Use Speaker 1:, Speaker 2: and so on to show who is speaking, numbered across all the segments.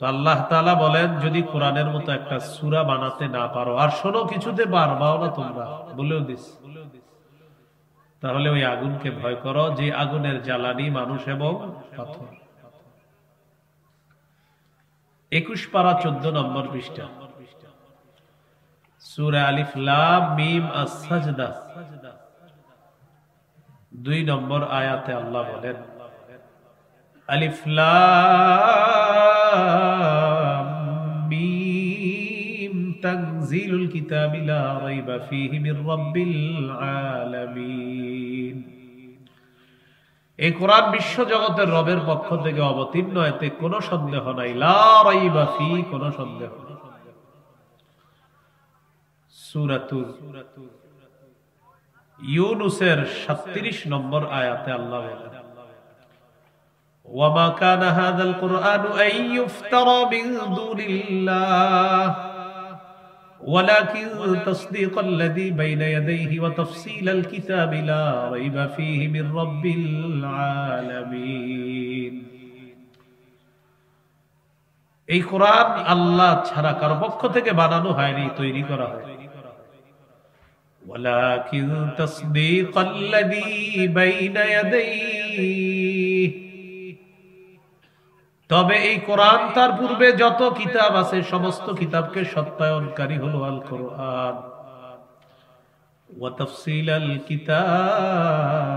Speaker 1: তো আল্লাহ তাআলা বলেন, যদি কোরআনের মতো একটা সূরা বানাতে না পারো, আর শোনো কিছুতে পারবাও না তোমরা, বলেও দিস, তাহলে ওই আগুনকে ভয় করো, যে আগুনের জ্বালানি মানুষ এবং পাথর। 21 পারা 14 নম্বর পৃষ্ঠা, সূরা আলিফ লাম মিম আস-সাজদা, 2 নম্বর আয়াতে আল্লাহ বলেন, আলিফ লাম মিম তানজিলুল কিতাবি লা রাইবা ফীহি মির রাব্বিল আলামিন। এই কোরআন বিশ্ব জগতের রবের পক্ষ থেকে অবতীর্ণ, এতে কোনো সন্দেহ নাই। লা রাইবা ফী, কোনো সন্দেহ নেই। সূরাতুল ইউনূসের 37 নম্বর আয়াতে আল্লাহ বলেন, ওয়ামা কানা হাযাল কুরআনু আন ইফতারা মিন দুনিল্লাহ ওয়ালাকিন তাসদীকাল্লাযী বাইনা ইয়াদাইহি ওয়া তাফসীলাল কিতাবি লা রাইবা ফীহি মির রাব্বিল আলামিন। এই কোরআন আল্লাহ ছাড়া কারো পক্ষ থেকে বানানো হয়নি, তৈরি করা হয়নি। ওয়ালাকিন তাসদীকাল্লাযী বাইনা ইয়াদাইহি, তবে এই কোরআন তার পূর্বে যত কিতাব আছে সমস্ত কিতাবকে সত্যায়নকারী হলো আল কোরআন। ওয়া তাফসীলাল কিতাব,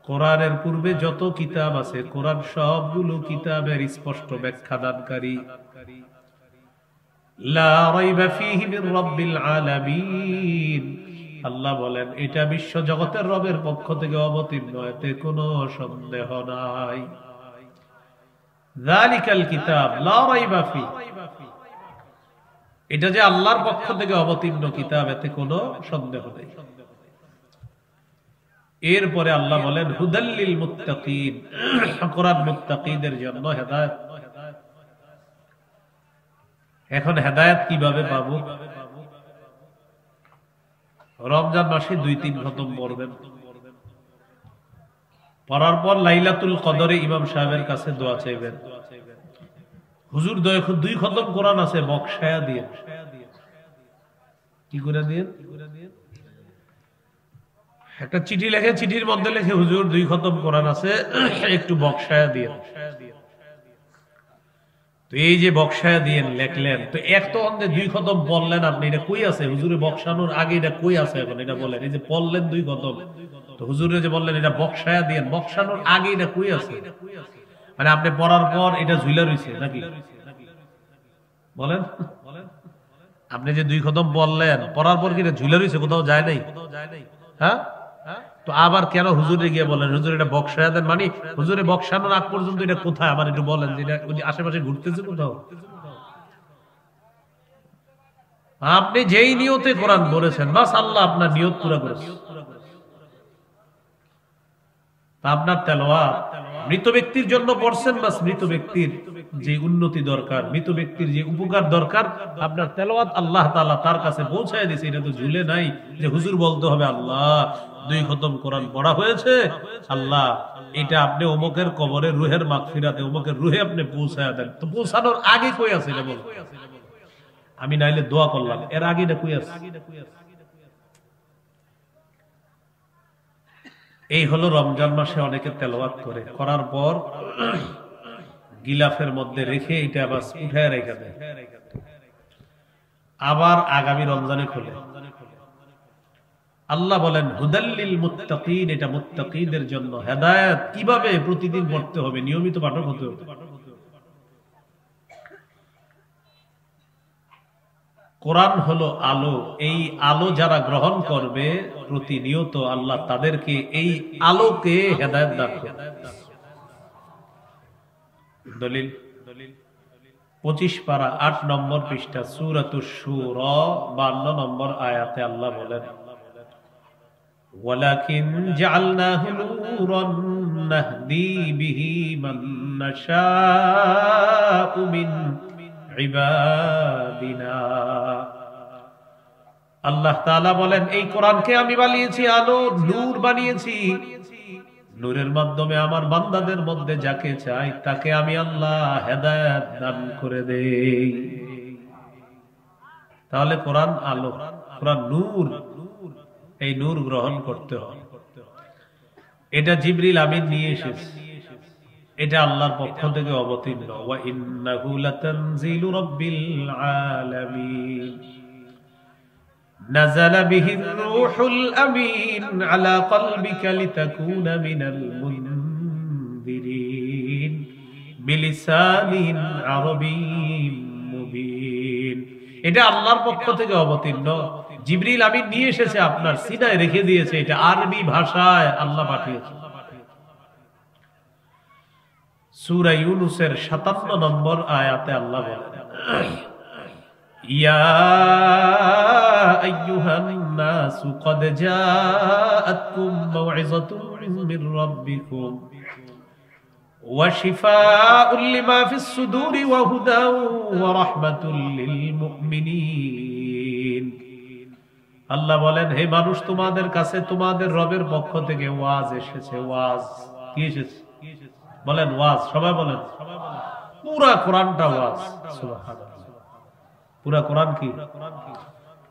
Speaker 1: কোরআনের পূর্বে যত কিতাব আছে কোরআন সবগুলো কিতাবের স্পষ্ট ব্যাখ্যা দানকারী। লা রাইবা ফীহি মির রাব্বিল আলামিন, আল্লাহ বলেন এটা বিশ্ব জগতের রবের পক্ষ থেকে অবতীর্ণ, এতে কোনো সন্দেহ নাই। যালিকাল কিতাব লা রাইবা ফী, এটা যে আল্লাহর পক্ষ থেকে অবতীর্ণ কিতাব, এতে কোনো সন্দেহ নেই। এরপরে আল্লাহ বলেন হুদাল লিল মুত্তাকিন, কোরআন মুত্তাকিদের জন্য হেদায়েত। এখন হেদায়েত কিভাবে পাবো? রমজান মাসে 2-3 খতম পড়বেন, পড়ার পর লাইলাতুল কদরে ইমাম সাহেবের কাছে দোয়া চাইবেন, হুজুর 2 খতম কোরআন আছে, বকশায়া দিয়ে। কি করে দিয়ে? একটা চিঠি লেখে, চিঠির মধ্যে লেখে হুজুর 2 খতম কোরআন আছে, একটু বকশায়া দিয়ে। তো এই যে বকশায়া দিয়ে লেখলেন, তো এক তো অন্ধে 2 খতম পড়লেন আপনি, এটা কই আছে? হুজুরে বকশানোর আগে এটা কই আছে? এখন এটা বলেন, এই যে পড়লেন 2 খতম, তো হুজুরে যে বললেন এটা বকশায়া দিয়ে, বকশানোর আগে এটা কই আছে? মানে আপনি পড়ার পর এটা ঝুলা রইছে নাকি? বলেন, আপনি যে 2 খতম পড়লেন, পড়ার পর কি এটা ঝুলা রইছে, কোথাও যায় নাই? হ্যাঁ, তো আবার কেন হুজুরে গিয়ে বলেন হুজুর এটা বকশায়া দেন? মানে হুজুরে বকশানোর আগ পর্যন্ত এটা কোথায় আমার একটু বলেন, যে এটা আশেপাশে ঘুরতেছে কোথাও? আপনি যেই নিয়তে কোরআন পড়েছেন, বাস আল্লাহ আপনার নিয়ত পুরা করেছেন। আপনার তেলাওয়াত মৃত ব্যক্তির জন্য পড়ছেন, বাস মৃত ব্যক্তির যে উন্নতি দরকার, মৃত ব্যক্তির যে উপকার দরকার, আপনার তেলাওয়াত আল্লাহ তাআলা তার কাছে পৌঁছায় দিয়েছে। এটা তো ঝুলে নাই যে হুজুর বলতে হবে আল্লাহ 2 খতম কোরআন পড়া হয়েছে, আল্লাহ এটা আপনি অমুকের কবরে রুহের মাগফিরাতে অমুকের রুহে আপনি পৌঁছায় দেন। তো পৌঁছানোর আগে কই আছে এটা বল? আমি নাইলে দোয়া করলাম, এর আগে এটা কই আছে? এই হলো রমজান মাসে অনেকে তেলাওয়াত করে, করার পর গিলাফের মধ্যে রেখে এটা আবার উঠায় রেখে দেয়, আবার আগামী রমজানে খোলে। আল্লাহ বলেন হুদাল্লিল মুত্তাকিন, এটা মুত্তাকিদের জন্য হেদায়েত। কিভাবে? প্রতিদিন পড়তে হবে, নিয়মিত পাঠক হতে হবে। কোরআন হলো আলো, এই আলো যারা গ্রহণ করবে প্রতিনিয়ত, আল্লাহ তাদেরকে এই আলোকে হেদায়েত দান করবে। দলিল 25 পারা 8 নম্বর পৃষ্ঠা, সূরাতুশ শূরা 52 নম্বর আয়াতে আল্লাহ বলেন ওয়ালাকিন জাআলনাহু নূরান নাহদি বিহি মান নাশাউ মিন ইবাদিনা। আল্লাহ তাআলা বলেন এই কোরআনকে আমি বানিয়েছি আলো, নূর বানিয়েছি, নূরের মাধ্যমে আমার বান্দাদের মধ্যে যাকে চাই তাকে আমি আল্লাহ হেদায়েত দান করে দেই। তাহলে কোরআন আলো, কোরআন নূর, এই নূর গ্রহণ করতে হবে। এটা জিবরিল আমিন নিয়ে এসেছে, এটা আল্লাহর পক্ষ থেকে অবতীর্ণ। ওয়া ইন্নাহু লাতানজিলু রাব্বিল আলামিন নাযালা বিহির রূহুল আমিন আলা কলবিকা লিতাকুনা মিনাল মুনযিরিন বিলিসানিন আরাবিয়্যিন মুবিন। এটা আল্লাহর পক্ষ থেকে অবতীর্ণ, জিবরিল আমিন নিয়ে এসেছে, আপনার সিনায় রেখে দিয়েছে, এটা আরবি ভাষায় আল্লাহ পাঠিয়েছে। সূরা ইউনূসের 57 নম্বর আয়াতে আল্লাহ বলেন, ইয়া আইয়ুহান নাসু ক্বাদ জাআতকুম মাউইযাতুম মির রাব্বিকুম ওয়া শিফাউন লিমা ফিস সুদুরি ওয়া হুদাও ওয়া রাহমাতুল লিল মুমিনিন। আল্লাহ বলেন, হে মানুষ, তোমাদের কাছে তোমাদের রবের পক্ষ থেকে ওয়াজ এসেছে। ওয়াজ কি এসেছে? বলেন ওয়াজ, সবাই বলেন। পুরা কোরআনটা ওয়াজ। সুবহানাল্লাহ, পুরা কোরআন কি?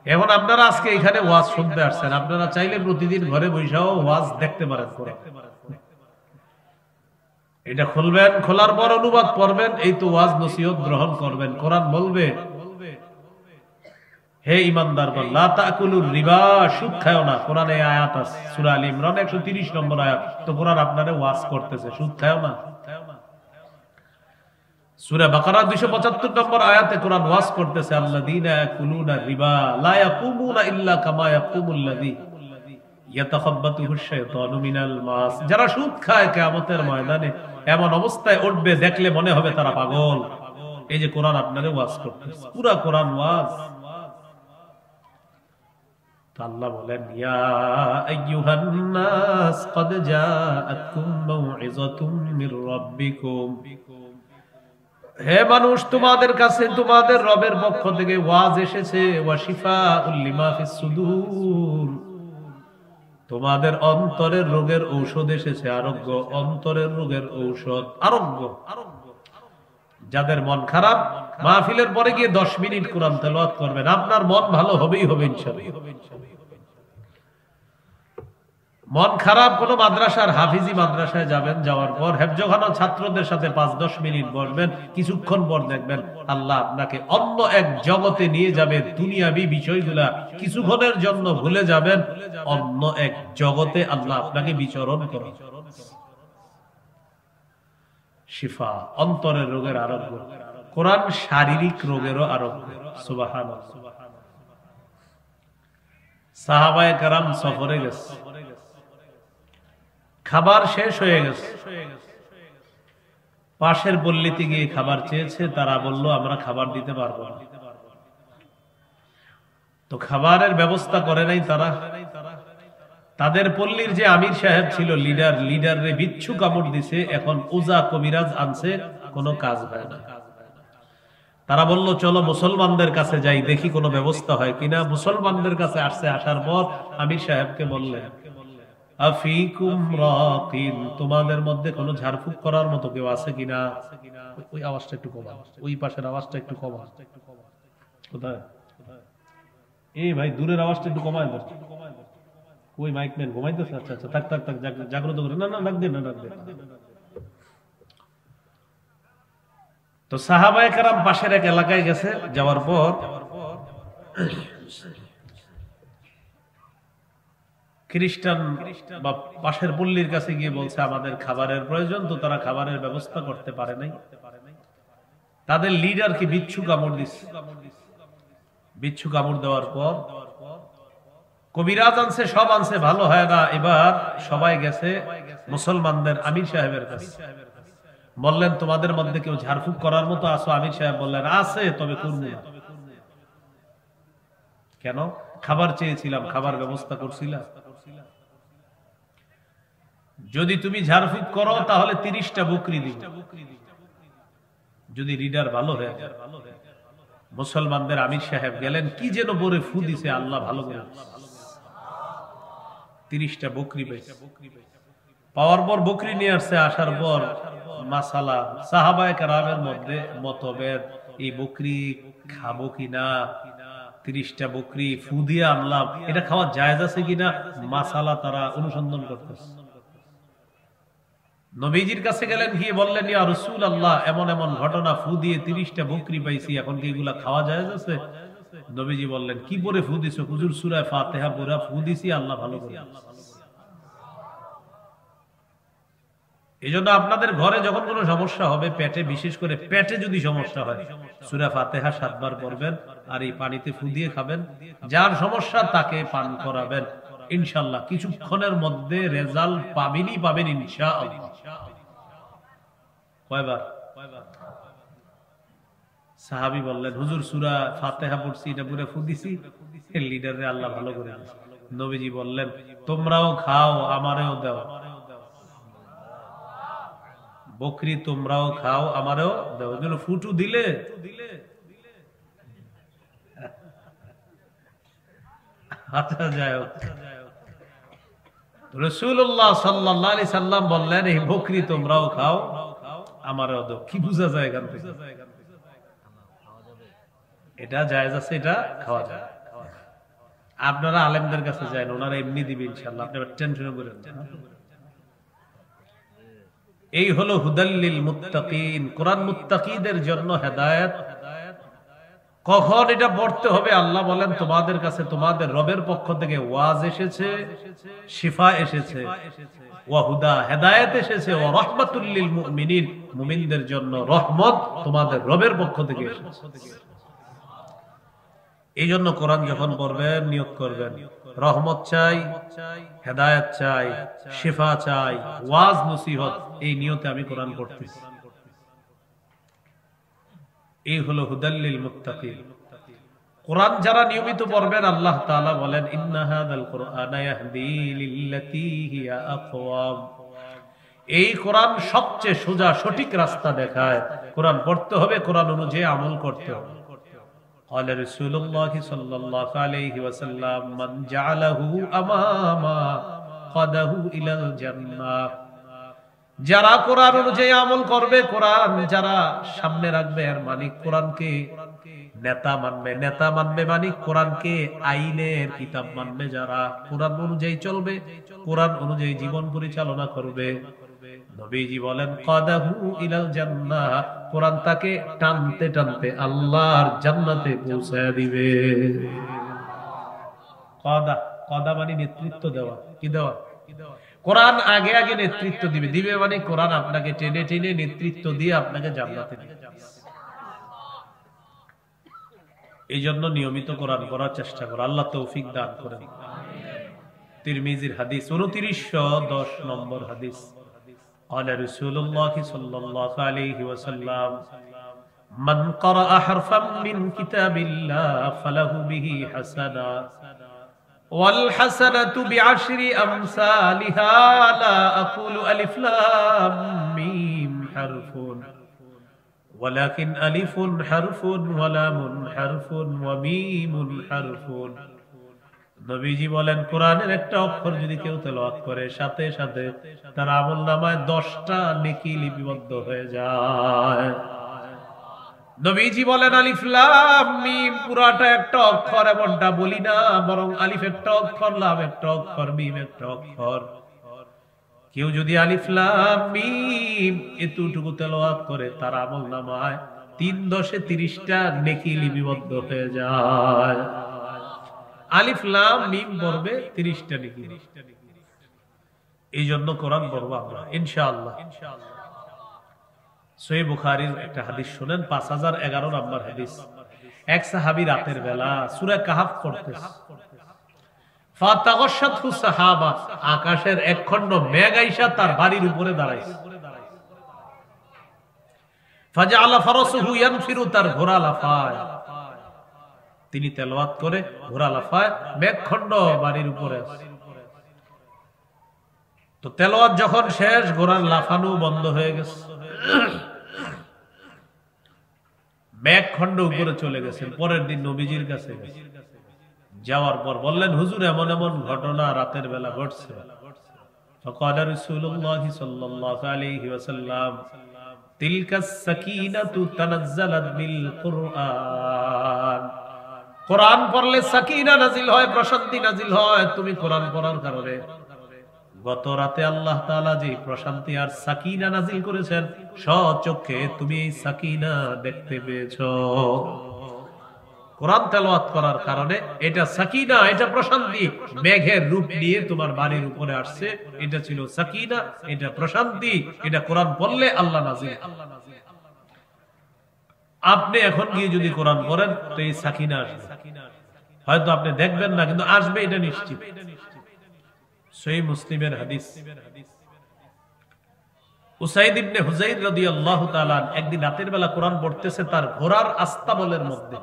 Speaker 1: এখন আপনারা আজকে এখানে ওয়াজ শুনতে আসছেন, আপনারা চাইলে প্রতিদিন ঘরে বসেও ওয়াজ দেখতে পারেন। কোরআন এটা খুলবেন, খোলার পর অনুবাদ পড়বেন, এই তো ওয়াজ নসিহত গ্রহণ করবেন। কোরআন বলবে, হে ঈমানদারগণ, লা তাকুলুর রিবা, সুদ খায়ও না। কোরআনে আয়াত আছে, সূরা আলে ইমরান 130 নম্বর আয়াত। তো কোরআন আপনারে ওয়াজ করতেছে, সুদ খায়ও না। সূরা বাকারা 275 নম্বর আয়াতে কোরআন ওয়াজ করতেছে, আল্লাযীনা ইয়াকুলুনা রিবা লা ইয়াকুমুনা ইল্লা কামা ইয়াকুমুল্লাযী ইয়াতাখাব্বাতুহুশ শাইতানু মিনাল মাস। যারা সুদ খায় কিয়ামতের ময়দানে এমন অবস্থায় উঠবে, দেখলে মনে হবে তারা পাগল। এই যে কোরআন আপনারে ওয়াজ করতেছে, পুরা কোরআন ওয়াজ। আল্লাহ বলেন, ইয়া আইয়ুহান নাস ক্বাদ জাআতকুম মাউইযাতুম মির রাব্বিকুম, হে মানুষ, তোমাদের কাছে তোমাদের রবের পক্ষ থেকে ওয়াজ এসেছে। ওয়া শিফাউল লিমা ফিস সুদূর, তোমাদের অন্তরের রোগের ঔষধ এসেছে। আরোগ্য, অন্তরের রোগের ঔষধ আরোগ্য। যাদের মন খারাপ, মাহফিলের পরে গিয়ে 10 মিনিট কোরআন তেলাওয়াত করবেন, আপনার মন ভালো হবেই হবে ইনশাআল্লাহ। মন খারাপ, কোন মাদ্রাসার হাফিজি মাদ্রাসায় যাবেন, যাওয়ার পর হেফজখানা ছাত্রদের সাথে 5-10 মিনিট বসবেন, কিছুক্ষণ পর দেখবেন আল্লাহ আপনাকে অন্য এক জগতে নিয়ে যাবে। দুনিয়াবি বিষয়গুলা কিছুক্ষণের জন্য ভুলে যাবেন, অন্য এক জগতে আল্লাহ আপনাকে বিচরণ করেন। শিফা, অন্তরের রোগের আরোগ্য। কোরআন শারীরিক রোগেরও আরোগ্য। সুবহানাল্লাহ। সাহাবায়ে কেরাম সফরে গেছে, খাবার শেষ হয়ে গেছে, পাশের পল্লীতে গিয়ে খাবার চেয়েছে, তারা বলল আমরা খাবার দিতে পারবো না। তো খাবারের ব্যবস্থা করে নাই তারা। তাদের পল্লীর যে আমির সাহেব ছিল, লিডারে বিচ্ছু কামড় দিছে, এখন ওজা কবিরাজ আনছে, কোনো কাজ হয় না। তারা বলল চলো মুসলমানদের কাছে যাই, দেখি কোনো ব্যবস্থা হয় কিনা। মুসলমানদের কাছে আসছে, আসার পর আমির সাহেবকে বললেন, আফিকুম রাকিন, তোমাদের মধ্যে কোনো ঝাড়ফুঁক করার মতো কেউ আছে কিনা? ওই আওয়াজটা একটু কমা, ওই পাশের আওয়াজটা একটু কমা। কোথায়? এই ভাই, দূরের আওয়াজটা একটু কমায় দাও। ওই মাইক ম্যান ঘুমাইতেছে? আচ্ছা আচ্ছা, থাক থাক থাক, জাগ্রত করে। না না, ডাক দেন না, ডাক দেন। তো সাহাবায়ে কেরাম পাশের এক এলাকায় গেছে, যাওয়ার পর খ্রিস্টান বা পাশের পল্লীর কাছে গিয়ে বলছে আমাদের খাবারের প্রয়োজন। তো তারা খাবারের ব্যবস্থা করতে পারে নাই। তাদের লিডারকে বিচ্ছু কামড় দিচ্ছে। বিচ্ছু কামড় দেওয়ার পর কবিরাজ আনছে, সব আনছে, ভালো হয় না। এবার সবাই গেছে মুসলমানদের আমির সাহেবের কাছে, বললেন তোমাদের মধ্যে কেউ ঝাড়ফুঁক করার মতো আছো? আমির সাহেব বললেন আছে, তবে করব না। কেন? খাবার চেয়েছিলাম, খাবার ব্যবস্থা করছিলাম। যদি তুমি ঝাড়ফুঁক করো তাহলে 30টা বকরি দিব। যদি লিডার ভালো হয়ে যায়। মুসলমানদের আমির সাহেব গেলেন, কি যেন বলে ফু দিছে, আল্লাহ ভালো করে 30টা বকরি পেয়েছে। পাওয়ার পর বকরি নিয়ে আসছে, আসার পর মাসালা সাহাবায়ে কেরামের মধ্যে মতভেদ, এই বকরি খাবো কিনা, 30টা বকরি ফু দিয়ে আনলাম, এটা খাওয়া জায়েজ আছে কিনা, মাসালা তারা অনুসন্ধান করতেছে। নবীজির কাছে গেলেন, গিয়ে বললেন, ইয়া রাসূলুল্লাহ, এমন এমন ঘটনা, ফু দিয়ে 30টা বকরি পাইছি, এখন কি এগুলা খাওয়া জায়েজ আছে? নবীজি বললেন, কি পরে ফু দিছো? হুজুর সূরা ফাতিহা পড়া ফু দিছি, আল্লাহ ভালো করে। এইজন্য আপনাদের ঘরে যখন কোনো সমস্যা হবে, পেটে, বিশেষ করে পেটে যদি সমস্যা হয়, সূরা ফাতিহা 7 বার পড়বেন আর এই পানিতে ফু দিয়ে খাবেন। যার সমস্যা তাকে পান করাবেন, ইনশাআল্লাহ কিছুক্ষণের মধ্যে রেজাল্ট পাবেনই পাবেন ইনশাআল্লাহ। কয়বার? সাহাবী বললেন, হুজুর সূরা ফাতিহা পড়ছি, এটা পুরো ফু দিছি, লিডারে আল্লাহ ভালো করে দিয়েছে। নবীজি বললেন, তোমরাও খাও, আমারেও দাও। বকরি তোমরাও খাও, আমারও দাও। এজন্য ফুটু দিলে আচ্ছা যায়। রাসূলুল্লাহ সাল্লাল্লাহু আলাইহি সাল্লাম বললেন, এই বকরি তোমরাও খাও, আমারও দাও। কি বুঝা যায় এখান থেকে? এটা জায়েজ আছে, এটা খাওয়া যায়। আপনারা আলেমদের কাছে যান, ওনারা এমনি দিবে ইনশাআল্লাহ, আপনারা টেনশন করেন না। এই হলো হুদাল্লিল মুত্তাকিন, কোরআন মুত্তাকিদের জন্য হেদায়েত। কখন এটা পড়তে হবে? আল্লাহ বলেন, তোমাদের কাছে তোমাদের রবের পক্ষ থেকে ওয়াজ এসেছে, শিফা এসেছে, ওয়া হুদা হেদায়েত এসেছে, ওয়া রাহমাতুল লিল মুমিনিন, মুমিনদের জন্য রহমত তোমাদের রবের পক্ষ থেকে এসেছে। এই জন্য কোরআন যখন পড়বেন নিয়ত করবেন, রহমত চাই, হেদায়েত চাই, শিফা চাই, ওয়াজ নসিহত, এই নিয়তে আমি কোরআন পড়তেছি। এই হলো হুদাল্লিল মুত্তাকিন। কোরআন যারা নিয়মিত পড়বেন, আল্লাহ তাআলা বলেন, ইন্না হাযাল কুরআনা ইয়াহদি লিল্লাতী হিয়া আকওয়াম। এই কোরআন সবচেয়ে সোজা সঠিক রাস্তা দেখায়। কোরআন পড়তে হবে, কোরআন অনুযায়ী আমল করতে হবে। قال رسول الله صلى الله عليه وسلم من جعله اماما قده الى الجنه। যারা কোরআন অনুযায়ী আমল করবে, কোরআন যারা সামনে রাখবে, আর মানে কোরআনকে নেতা মানবে, নেতা মানবে মানে কোরআনকে আইনের কিতাব মানবে, যারা কোরআন অনুযায়ী চলবে, কোরআন অনুযায়ী জীবন পরিচালনা করবে, নবীজি বলেন, কাদাহু ইলাল জান্নাহ, কোরআন তাকে টানতে টানতে আল্লাহর জান্নাতে পৌঁছায় দিবে। কাদা, কাদা মানে নেতৃত্ব দেওয়া। কি দেওয়া? কোরআন আগে আগে নেতৃত্ব দিবে। দিবে মানে কোরআন আপনাকে টেনে টেনে নেতৃত্ব দিয়ে আপনাকে জান্নাতে দিবে। এই জন্য নিয়মিত কোরআন পড়ার চেষ্টা করো, আল্লাহ তৌফিক দান করেন। তিরমিজির হাদিস, 2910 নম্বর হাদিস। قال رسول الله صلى الله عليه وسلم من قرأ حرفا من كتاب الله فله به حسنة والحسنة بعشر أمثالها لا أقول ألف لام ميم حرف ولكن ألف حرف ولام حرف وميم حرف। নবীজি বলেন, কোরআনের একটা অক্ষর যদি কেউ তেলাওয়াত করে, সাথে সাথে তার আমলনামায় 10টা নেকি লিপিবদ্ধ হয়ে যায়। নবীজি বলেন, আলিফ লাম মিম পুরাটা একটা অক্ষর, এমনটা বলি না, বরং আলিফ একটা অক্ষর, লাম একটা অক্ষর, মিম একটা অক্ষর। কেউ যদি আলিফ লাম মিম এতটুকু তেলাওয়াত করে, তার আমলনামায় 3 10 30টা নেকি লিপিবদ্ধ হয়ে যায়। আলিফ লাম মিম পড়বে 30টা নেকি। এই জন্য কোরআন পড়বো আমরা ইনশাআল্লাহ। সহিহ বুখারীর একটা হাদিস শুনেন, 5011 নম্বর হাদিস। এক সাহাবী রাতের বেলা সূরা কাহফ পড়তেছে, ফাতাগাশাতহু সাহাবা, আকাশের এক খণ্ড মেঘ আইসা তার বাড়ির উপরে দাঁড়াইছে। ফাজআলা ফারাসুহু ইয়ানফিরু, তার ঘোড়া লাফায়। তিনি তেলাওয়াত করে, ঘোড়া লাফায়, মেঘখণ্ড বাড়ির উপরে। তো তেলাওয়াত যখন শেষ, ঘোড়ার লাফানো বন্ধ হয়ে গেছে, মেঘখণ্ড উপরে চলে গেছেন। পরের দিন নবীজির কাছে যাওয়ার পর বললেন, হুজুর এমন এমন ঘটনা রাতের বেলা ঘটছে। فقال رسول الله صلى الله عليه وسلم تلك السكينة تنزلت بالقرآن কোরআন পড়লে সাকিনা নাজিল হয়, প্রশান্তি নাজিল হয় তুমি কোরআন পড়ার কারণে। গত রাতে আল্লাহ তাআলা যে প্রশান্তি আর সাকিনা নাজিল করেছেন স্বচক্ষে তুমি এই সাকিনা দেখতে পেয়েছো। কোরআন তেলাওয়াত করার কারণে এটা সাকিনা, এটা প্রশান্তি মেঘের রূপ নিয়ে তোমার বাড়ির উপরে আসছে। এটা ছিল সাকিনা, এটা প্রশান্তি, এটা কোরআন পড়লে আল্লাহ নাজিল। আপনি এখন গিয়ে যদি কোরআন পড়েন তো এই সাকিনা আসবে, হয়তো আপনি দেখবেন না কিন্তু আসবে, এটা নিশ্চিত। সহিহ মুসলিমের হাদিস, উসাইদ ইবনে হুযাইর রাদিয়াল্লাহু তাআলা একদিন রাতের বেলা কোরআন পড়তেছে তার ঘোড়ার আস্তাবলের মধ্যে।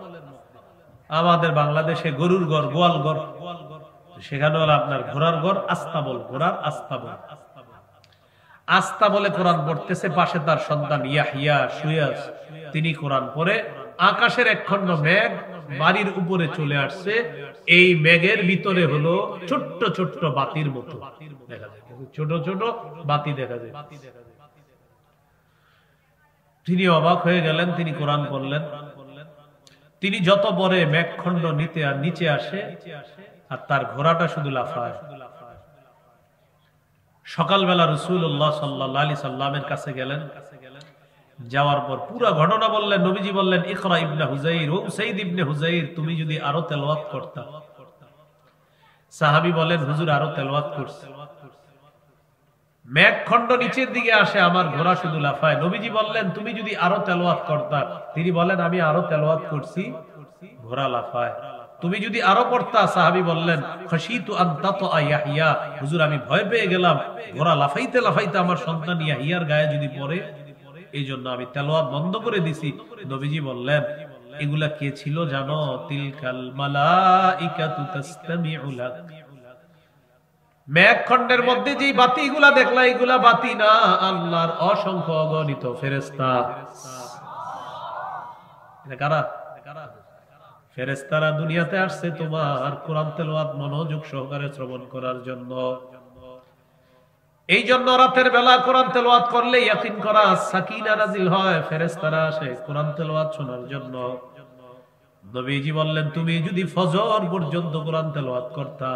Speaker 1: আমাদের বাংলাদেশে গরুর ঘর, গোয়াল ঘর, সেখানে হলো আপনার ঘোড়ার ঘর, আস্তাবল, ঘোড়ার আস্তাবল। আস্তাবলে কোরআন পড়তেছে, পাশে তার সন্তান ইয়াহইয়া শুয়ে আছে। তিনি কোরআন পড়ে আকাশের একখণ্ড মেঘ বাড়ির উপরে চলে আসছে। এই মেঘের ভিতরে হলো ছোট্ট ছোট্ট বাতির মতো দেখা যায়, ছোট ছোট বাতি দেখা যায়। তিনি অবাক হয়ে গেলেন, তিনি কোরআন পড়লেন। তিনি যত পরে মেঘখণ্ড নিচে আসে আর তার ঘোড়াটা শুধু লাফায়। সকালবেলা রাসূলুল্লাহ সাল্লাল্লাহু আলাইহি সাল্লামের কাছে গেলেন, যাওয়ার পর পুরো ঘটনা বললেন। নবীজি বললেন, ইকরা ইবনে হুযাইর, ও উসাইদ ইবনে হুযাইর তুমি যদি আরো তেলাওয়াত করতা। সাহাবী বলেন, হুজুর আরো তেলাওয়াত করছি। মেঘখণ্ড নিচের দিকে আসে, আমার ঘোড়া শুধু লাফায়। নবীজি বললেন, তুমি যদি আরো তেলাওয়াত করতা। তিনি বলেন, আমি আরো তেলাওয়াত করছি, ঘোড়া লাফায়। তুমি যদি আরো পড়তা। সাহাবী বললেন, খাশিতু আন তাতা ইয়াহইয়া, হুজুর আমি ভয় পেয়ে গেলাম ঘোড়া লাফাইতে লাফাইতে আমার সন্তান ইয়াহইয়ার গায়ে যদি পড়ে, এই জন্য আমি তেলাওয়াত বন্ধ করে দিছি। নবীজি বললেন, এগুলা কে ছিল জানো? তিলকাল মালাইকাতু তাসতামিউ লাক। মেঘখণ্ডের মধ্যে যে বাতিগুলা দেখলা, এগুলা বাতি না, আল্লাহর অসংখ্য অগণিত ফেরেশতা। এটা কারা? ফেরেশতারা দুনিয়াতে আসছে তোমার কোরআন তেলাওয়াত মনোযোগ সহকারে শ্রবণ করার জন্য। এই জন্য রাতের বেলা কোরআন তেলাওয়াত করলে ইয়াকিন করা সাকিনা নাজিল হয়, ফেরেশতারা আসে কোরআন তেলাওয়াত শোনার জন্য। নবীজি বললেন, তুমি যদি ফজর পর্যন্ত কোরআন তেলাওয়াত করতা,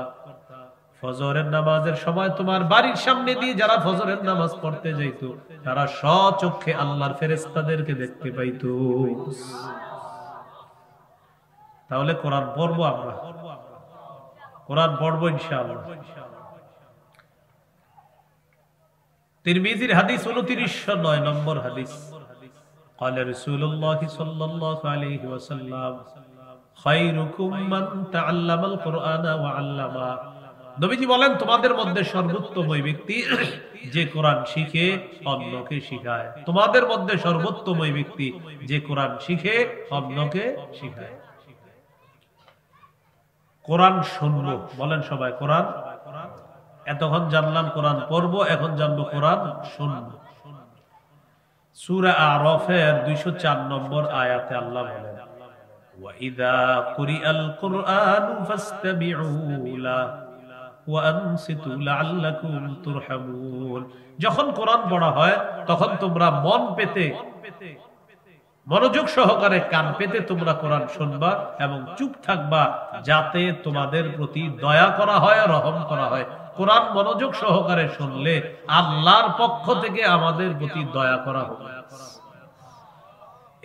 Speaker 1: ফজরের নামাজের সময় তোমার বাড়ির সামনে দিয়ে যারা ফজরের নামাজ পড়তে যাইতো তারা স্বচক্ষে আল্লাহর ফেরেশতাদেরকে দেখতে পাইতো। তাহলে কোরআন পড়বো, আমরা কোরআন পড়বো ইনশাআল্লাহ। তিরমিজির হাদিস 2909 নম্বর হাদিস, قال رسول الله صلى الله عليه وسلم خيركم من تعلم القرآن وعلمه। নবীজি বলেন, তোমাদের মধ্যে সর্বোত্তম ওই ব্যক্তি যে কোরআন শিখে অন্যকে শিখায়। তোমাদের মধ্যে সর্বোত্তম ওই ব্যক্তি যে কোরআন শিখে অন্যকে শিখায়। কোরআন শুনবো, বলেন সবাই কোরআন। এতক্ষণ জানলাম কোরআন পড়বো, এখন জানবো কোরআন শুনবো। সূরা আরাফের 204 নম্বর আয়াতে আল্লাহ বলেন, ওয়াইদা কুরিআল কুরআনু ফাসতামিউ লাহু ওয়া আনসিতু লাআল্লাকুম তুরহামুন। যখন কোরআন পড়া হয় তখন তোমরা মন পেতে, মনোযোগ সহকারে কান পেতে তোমরা কোরআন শুনবা এবং চুপ থাকবা, যাতে তোমাদের প্রতি দয়া করা হয়, রহম করা হয়। কোরআন মনোযোগ সহকারে শুনলে আল্লাহর পক্ষ থেকে আমাদের প্রতি দয়া করা হবে।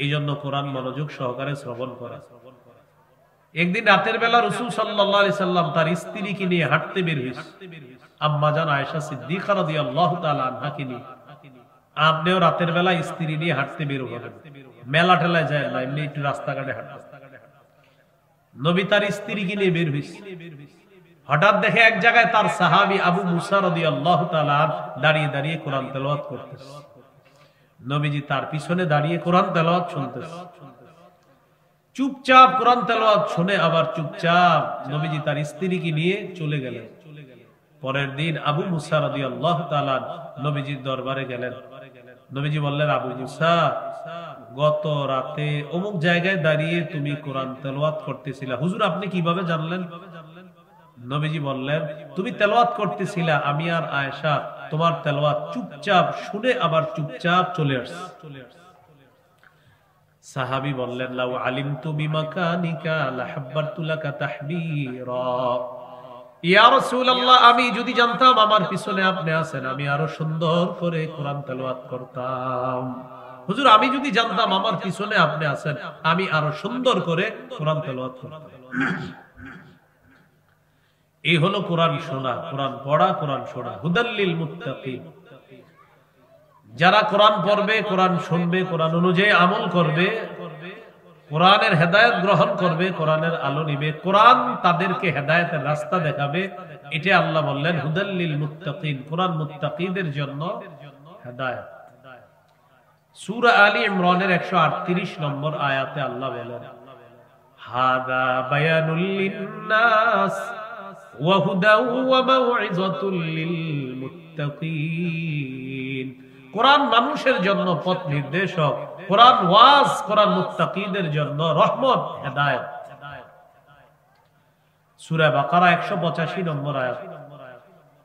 Speaker 1: এই জন্য কোরআন মনোযোগ সহকারে শ্রবণ করা। একদিন রাতের বেলা রাসূল সাল্লাল্লাহু আলাইহি সাল্লাম তার স্ত্রীকে নিয়ে হাঁটতে বের হয়েছে, আম্মা জান আয়েশা সিদ্দিকা রাদিয়াল্লাহু তাআলা আনহাকে নিয়ে। আপনিও রাতের বেলা স্ত্রী নিয়ে হাঁটতে বের হবেন, মেলা টেলায় যায় না, এমনি একটু রাস্তাঘাটে হাঁটতে। নবী তার স্ত্রীকে নিয়ে বের হয়েছে। হঠাৎ দেখে এক জায়গায় তার সাহাবী আবু মুসা রাদিয়াল্লাহু তাআলা দাঁড়িয়ে দাঁড়িয়ে কোরআন তেলাওয়াত করতেছে। নবীজি তার পিছনে দাঁড়িয়ে কোরআন তেলাওয়াত শুনতেছে। চুপচাপ কোরআন তেলাওয়াত শুনে আবার চুপচাপ নবীজি তার স্ত্রীকে নিয়ে চলে গেলেন। পরের দিন আবু মুসা রাদিয়াল্লাহু তাআলা নবীজির দরবারে গেলেন। নবীজি বললেন, আবু মুসা, গত রাতে অমুক জায়গায় দাঁড়িয়ে তুমি কোরআন তেলাওয়াত করতেছিলা, হুজুর আপনি কিভাবে জানলেন? নবীজি বললেন, তুমি তেলাওয়াত করতেছিলা, আমি আর আয়েশা তোমার তেলাওয়াত চুপচাপ শুনে আবার চুপচাপ চলে আসছে। সাহাবী বললেন, লাউ আলিমতু বিমাকানিকা লাহাব্বারতু লাকা তাহবীরা। ইয়া রাসূলুল্লাহ, আমি যদি জানতাম আমার পিছনে আপনি আছেন, আমি আরো সুন্দর করে কোরআন তেলাওয়াত করতাম। হুজুর, আমি যদি জানতাম আমার পিছনে আপনি আছেন, আমি আরো সুন্দর করে কোরআন তেলাওয়াত করতাম। এই হলো কোরআন শোনা, কোরআন পড়া, কোরআন শোনা। হুদাল্লিল মুত্তাকিন, যারা কোরআন পড়বে, কোরআন শুনবে, কোরআন অনুযায়ী আমল করবে, কোরআনের হেদায়েত গ্রহণ করবে, কোরআনের আলো নিবে, কোরআন তাদেরকে হেদায়েতের রাস্তা দেখাবে। এটা আল্লাহ বললেন হুদাল্লিল মুত্তাকিন, কোরআন মুত্তাকিদের জন্য হেদায়েত। সূরা আলী ইমরানের 138 নম্বর আয়াতে আল্লাহ বলেন, হাদা বায়ানুল লিন্নাস ওয়া হুদা ওয়া মাউইযাতুল লিল মুত্তাকিন। কোরআন মানুষের জন্য পথ নির্দেশক, কোরআন ওয়াজ, কোরআন মুত্তাকিদের জন্য রহমত, হেদায়েত। সূরা বাকারা 185 নম্বর আয়াত,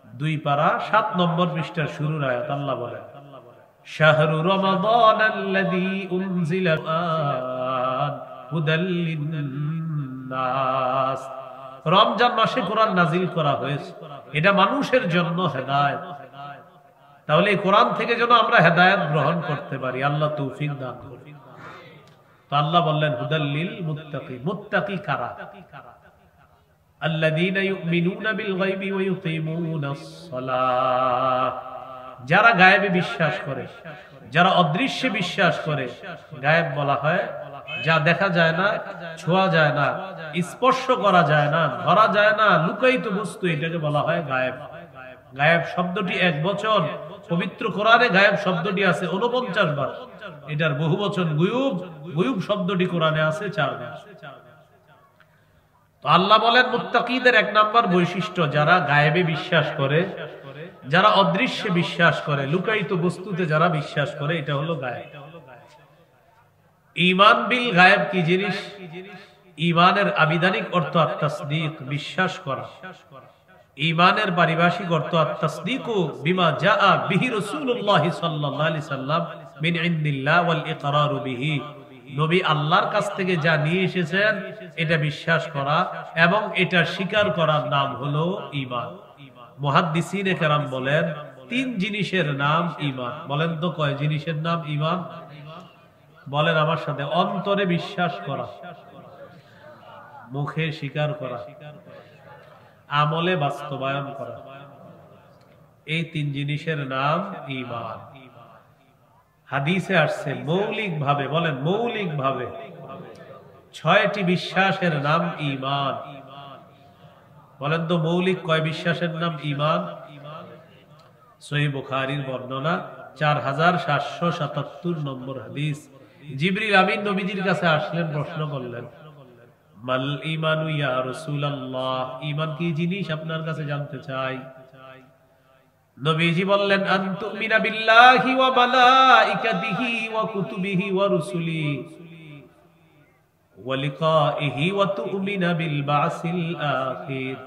Speaker 1: 2 পারা 7 নম্বর পৃষ্ঠার শুরুর আয়াত। আল্লাহ বলেন, শাহরু রমাদানাল্লাযী উনজিলা কুরআন হুদাল লিন্নাস। রমজান মাসে কোরআন নাজিল করা হয়েছে, এটা মানুষের জন্য হেদায়েত। তাহলে এই কোরআন থেকে যেন আমরা হেদায়েত গ্রহণ করতে পারি, আল্লাহ তৌফিক দান করুন। তো আল্লাহ বললেন হুদাল্লিল মুত্তাকিন। মুত্তাকি কারা? আল্লাযীনা ইউমিনুনা বিল গায়বি ওয়া ইউকিমুনাস সালাহ। যারা গায়েবে বিশ্বাস করে, যারা অদৃশ্যে বিশ্বাস করে। গায়েব বলা হয় যা দেখা যায় না, ছোঁয়া যায় না, স্পর্শ করা যায় না, ধরা যায় না, লুকায়িত বস্তু, এটাকে বলা হয় গায়েব। গায়েব শব্দটি এক বচন, পবিত্র কোরআনে গায়েব শব্দটি আছে 49 বার। এটার বহু বচন গুয়ুব, গুয়ুব শব্দটি কোরআনে আছে 4 বার। তো আল্লাহ বলেন মুত্তাকিদের 1 নাম্বার বৈশিষ্ট্য, যারা গায়েবে বিশ্বাস করে, যারা অদৃশ্যে বিশ্বাস করে, লুকায়িত বস্তুতে যারা বিশ্বাস করে, এটা হলো গায়েব। ঈমান বিল গায়েব কি জিনিস? ঈমানের আবিধানিক অর্থ আত-তাসদীক, বিশ্বাস করা। ঈমানের পারিভাষিক অর্থ আত-তাসদীকু বিমা জাআ বিহি রাসূলুল্লাহ সাল্লাল্লাহু আলাইহি সাল্লাম মিন ইনদিল্লাহ ওয়াল ইকরারু বিহি। নবী আল্লাহর কাছ থেকে যা নিয়ে এসেছেন এটা বিশ্বাস করা এবং এটা স্বীকার করার নাম হলো ঈমান। মুহাদ্দিসিনে কেরাম বলেন 3 জিনিসের নাম ঈমান। বলেন তো কয় জিনিসের নাম ঈমান? বলেন আমার সাথে। অন্তরে বিশ্বাস করা, মুখে স্বীকার করা, আমলে বাস্তবায়ন করা, এই 3 জিনিসের নাম ঈমান। হাদিসে আসছে মৌলিক ভাবে, বলেন মৌলিক ভাবে 6টি বিশ্বাসের নাম ঈমান। বলেন তো মৌলিক কয় বিশ্বাসের নাম ঈমান? সহিহ বুখারীর বর্ণনা 4777 নম্বর হাদিস। জিবরিল আমিন নবীজির কাছে আসলেন, প্রশ্ন করলেন, মাল ঈমানু ইয়া রাসূলুল্লাহ, ঈমান কি জিনিস আপনার কাছে জানতে চাই। নবীজি বললেন, আন তুমিনা বিল্লাহি ওয়া মালাইকাতিহি ওয়া কুতুবিহি ওয়া রুসুলিহি ওয়া লিকাইহি ওয়া তুমিনা বিল বাসিল আখির।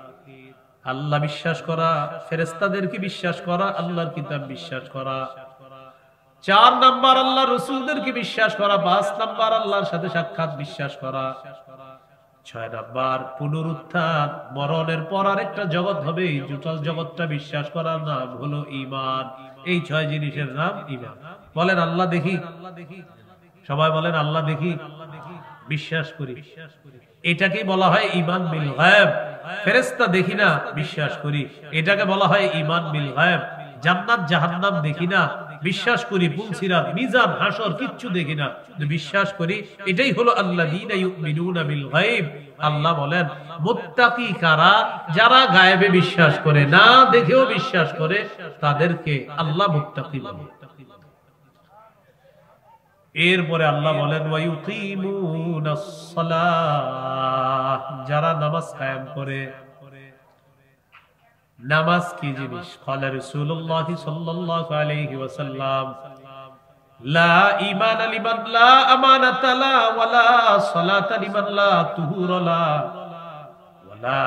Speaker 1: আল্লাহ বিশ্বাস করা, ফেরেশতাদেরকে বিশ্বাস করা, আল্লাহর কিতাব বিশ্বাস করা। 4 নাম্বার আল্লাহর রাসূলদেরকে বিশ্বাস করা। 5 নাম্বার আল্লাহর সাথে সাক্ষাৎ বিশ্বাস করা। 6 নাম্বার পুনরুত্থান, মরণের পর আরেকটা জগৎ হবে, এই টোটাল জগৎটা বিশ্বাস করার নাম হলো ঈমান। এই 6 জিনিসের নাম ঈমান। বলেন আল্লাহ দেখি, সবাই বলেন আল্লাহ দেখি, বিশ্বাস করি। এটাকে বলা হয় ঈমান বিল গায়ব। ফেরেশতা দেখি না, বিশ্বাস করি, এটাকে বলা হয় ঈমান বিল গায়ব। জান্নাত জাহান্নাম দেখি না, বিশ্বাস করি। পুলসিরাত, মিজান, হাসর কিচ্ছু দেখি না, বিশ্বাস করি। এটাই হলো আল্লাযীনা ইউমিনুনা বিল গায়ব। আল্লাহ বলেন মুত্তাকি কারা? যারা গায়েবে বিশ্বাস করে, না দেখেও বিশ্বাস করে, তাদেরকে আল্লাহ মুত্তাকি বলে। এরপরে আল্লাহ বলেন ওয়া ইউকিমুনাস সালাহ, যারা নামাজ কায়েম করে। নামাজ কি জিনিস? ক্বালা রাসূলুল্লাহ সাল্লাল্লাহু আলাইহি ওয়াসাল্লাম, লা ঈমানা লিমান লা আমানাতা লা ওয়ালা সালাতা লিমান লা তুহুরা লা ওয়ালা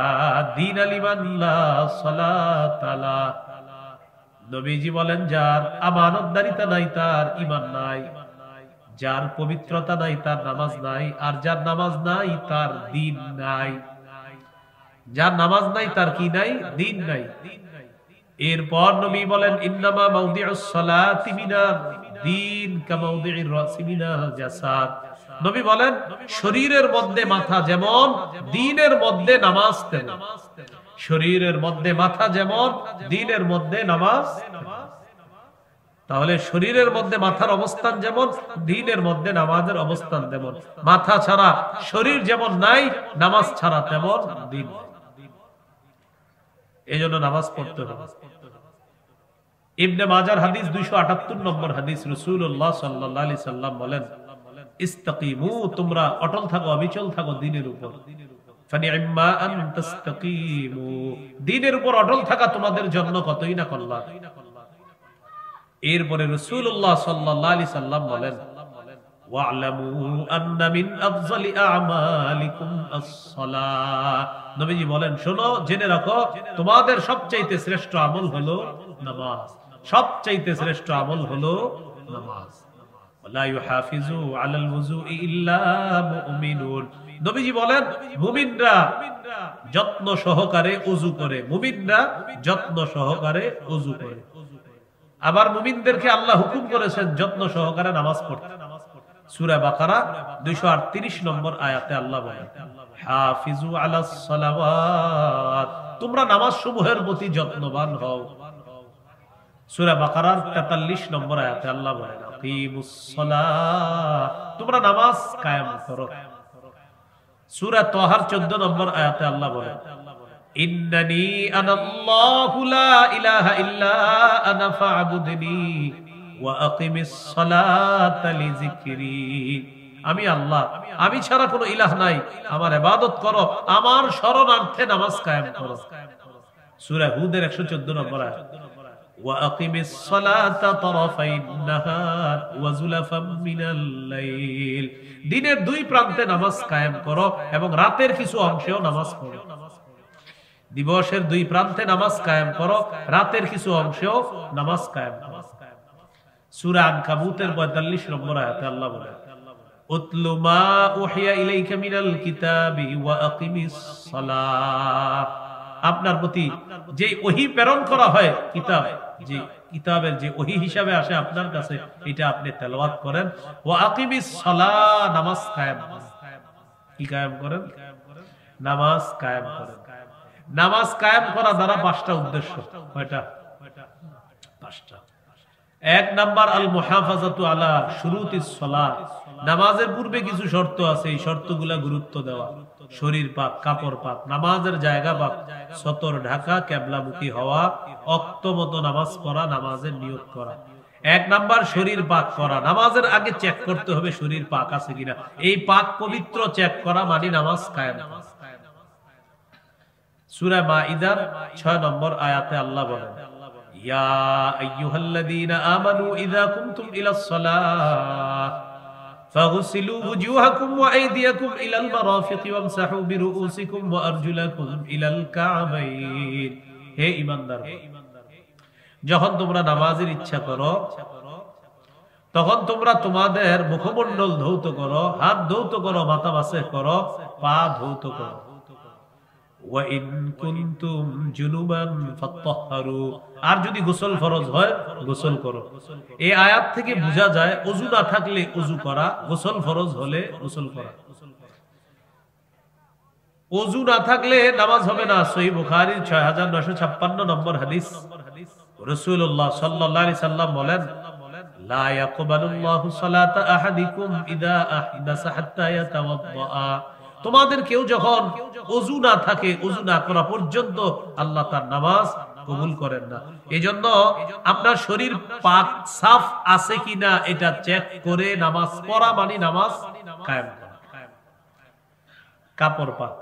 Speaker 1: দীনা লিমান লা সালাতা লা। নবীজি বলেন, যার আমানতদারিতা নাই তার ঈমান নাই, যার পবিত্রতা নাই তার নামাজ নাই, আর যার নামাজ নাই তার দ্বীন নাই। যার নামাজ নাই তার কি নাই? দ্বীন নাই। এরপর নবী বলেন, ইন্নামা মাউদিউস সালাতি মিনাদ দ্বীন কামাউদিউর রাসি মিনাল জাসাদ। নবী বলেন, শরীরের মধ্যে মাথা যেমন, দ্বীনের মধ্যে নামাজ তেমন। শরীরের মধ্যে মাথা যেমন, দ্বীনের মধ্যে নামাজ। তাহলে শরীরের মধ্যে মাথার অবস্থান যেমন, দ্বীনের মধ্যে নামাজের অবস্থান তেমন। মাথা ছাড়া শরীর যেমন নাই, নামাজ ছাড়া তেমন দ্বীন। এজন্য নামাজ পড়তে হবে। ইবনে মাজার হাদিস 278 নম্বর হাদিস, রাসূলুল্লাহ সাল্লাল্লাহু আলাইহি সাল্লাম বলেন, ইস্তাকিমু, তোমরা অটল থাকো, অবিচল থাকো দ্বীনের উপর। ফানি'ম্মা আন তাস্তাকিমু, দ্বীনের উপর অটল থাকা তোমাদের জন্য কতই না কল্যাণ। এরপরে রাসূলুল্লাহ সাল্লাল্লাহু আলাইহি সাল্লাম বলেন, ওয়া'লামু আন্না মিন আফযালি আ'মালিকুম আস-সালাহ। নবীজি বলেন, শোনো, জেনে রাখো, তোমাদের সবচাইতে শ্রেষ্ঠ আমল হলো নামাজ। সবচাইতে শ্রেষ্ঠ আমল হলো নামাজ। ওয়ালা ইউহাফিজু আলাল ওযুই ইল্লা মুমিনুন। নবীজি বলেন, মুমিনরা যত্ন সহকারে ওযু করে। মুমিনরা যত্ন সহকারে ওযু করে। আবার মুমিনদেরকে আল্লাহ হুকুম করেছেন যত্ন সহকারে নামাজ পড়তে। সূরা বাকারা 238 নম্বর আয়াতে আল্লাহ বলেন, হাফিজু আলাস সালাওয়াত, তোমরা নামাজ সমূহের প্রতি যত্নবান হও। সূরা বাকারার 43 নম্বর আয়াতে আল্লাহ বলেন, আকিমুস সালাহ, তোমরা নামাজ কায়েম করো। সূরা তাহার 14 নম্বর আয়াতে আল্লাহ বলেন, ইন্নানি আনাল্লাহু লা ইলাহা ইল্লা আনা ফা'বুদনি ওয়া আকিমিস সালাতা লিযিকরি। আমি আল্লাহ, আমি ছাড়া কোনো ইলাহ নাই, আমার ইবাদত করো, আমার শরণার্থে নামাজ কায়েম করো। সূরা হুদের 114 নম্বর আয়াত, ওয়া আকিমিস সালাতা তারাফাইন নাহার ওয়া যুলাফাম মিনাল লাইল। দিনের দুই প্রান্তে নামাজ কায়েম করো এবং রাতের কিছু অংশেও নামাজ পড়ো। দিবসের দুই প্রান্তে নামাজ কায়েম করো, রাতের কিছু অংশেও নামাজ কায়েম করো। সূরা আনকাবুতের 45 নম্বর আয়াতে আল্লাহ বলেন, উতলু মা উহিয়া ইলাইকা মিনাল কিতাবি ওয়া আকিমিস সালাহ। আপনার প্রতি যে ওহী প্রেরণ করা হয়, কিতাব, যে কিতাবের যে ওহী হিসাবে আসে আপনার কাছে, এটা আপনি তেলাওয়াত করেন। ওয়া আকিমিস সালাহ, নামাজ কায়েম করেন। কি কায়েম করেন? নামাজ কায়েম করেন। নামাজ কায়েম করা দ্বারা 5টা উদ্দেশ্য। কয়টা? 5টা। 1 নাম্বার, আল মুহাফাজাতু আলা শুরুতিস সালাহ। নামাজের পূর্বে কিছু শর্ত আছে, এই শর্তগুলা গুরুত্ব দেওয়া। শরীর পাক, কাপড় পাক, নামাজের জায়গা পাক, সতর ঢাকা, কিবলামুখী হওয়া, ওয়াক্ত মতো নামাজ পড়া, নামাজের নিয়ত করা। 1 নাম্বার শরীর পাক করা। নামাজের আগে চেক করতে হবে শরীর পাক আছে কিনা। এই পাক পবিত্র চেক করা মানে নামাজ কায়েম করা। সূরা মাইদার 6 নম্বর আয়াতে আল্লাহ বলেন, ইয়া আইয়ুহাল্লাযীনা আমানু ইযা কুমতুম ইলাস সালাহ ফাগসিলু ওয়ুজুহাকুম ওয়া আইদিয়াকুম ইলাল মারাফিকি ওয়ামসাহু বিরুউসিকুম ওয়া আরজুলাকুম ইলাল কা'বাইন। হে ঈমানদার, যখন তোমরা নামাজের ইচ্ছা করো, তখন তোমরা তোমাদের মুখমণ্ডল ধৌত করো, হাত ধৌত করো, মাথা মাসে করো, পা ধৌত করো। আর যদি গোসল ফরজ হয়, গোসল করো। এই আয়াত থেকে বোঝা যায় ওযু না থাকলে ওযু করা, গোসল ফরজ হলে গোসল করা। ওযু না থাকলে নামাজ হবে না। সহিহ বুখারীর 6956 নম্বর হাদিস, রাসূলুল্লাহ সাল্লাল্লাহু আলাইহি সাল্লাম বলেন, লা ইয়াকবালুল্লাহু সালাতা আহাদিকুম ইযা আহদাসা হাত্তা ইয়াতাওয়াদ্দা। তোমাদের কেউ যখন ওযু না থাকে, ওযু না করা পর্যন্ত আল্লাহ তার নামাজ কবুল করেন না। এজন্য আপনার শরীর পাক সাফ আছে কিনা এটা চেক করে নামাজ পড়া মানে নামাজ কায়েম করা। কাপড় পাক,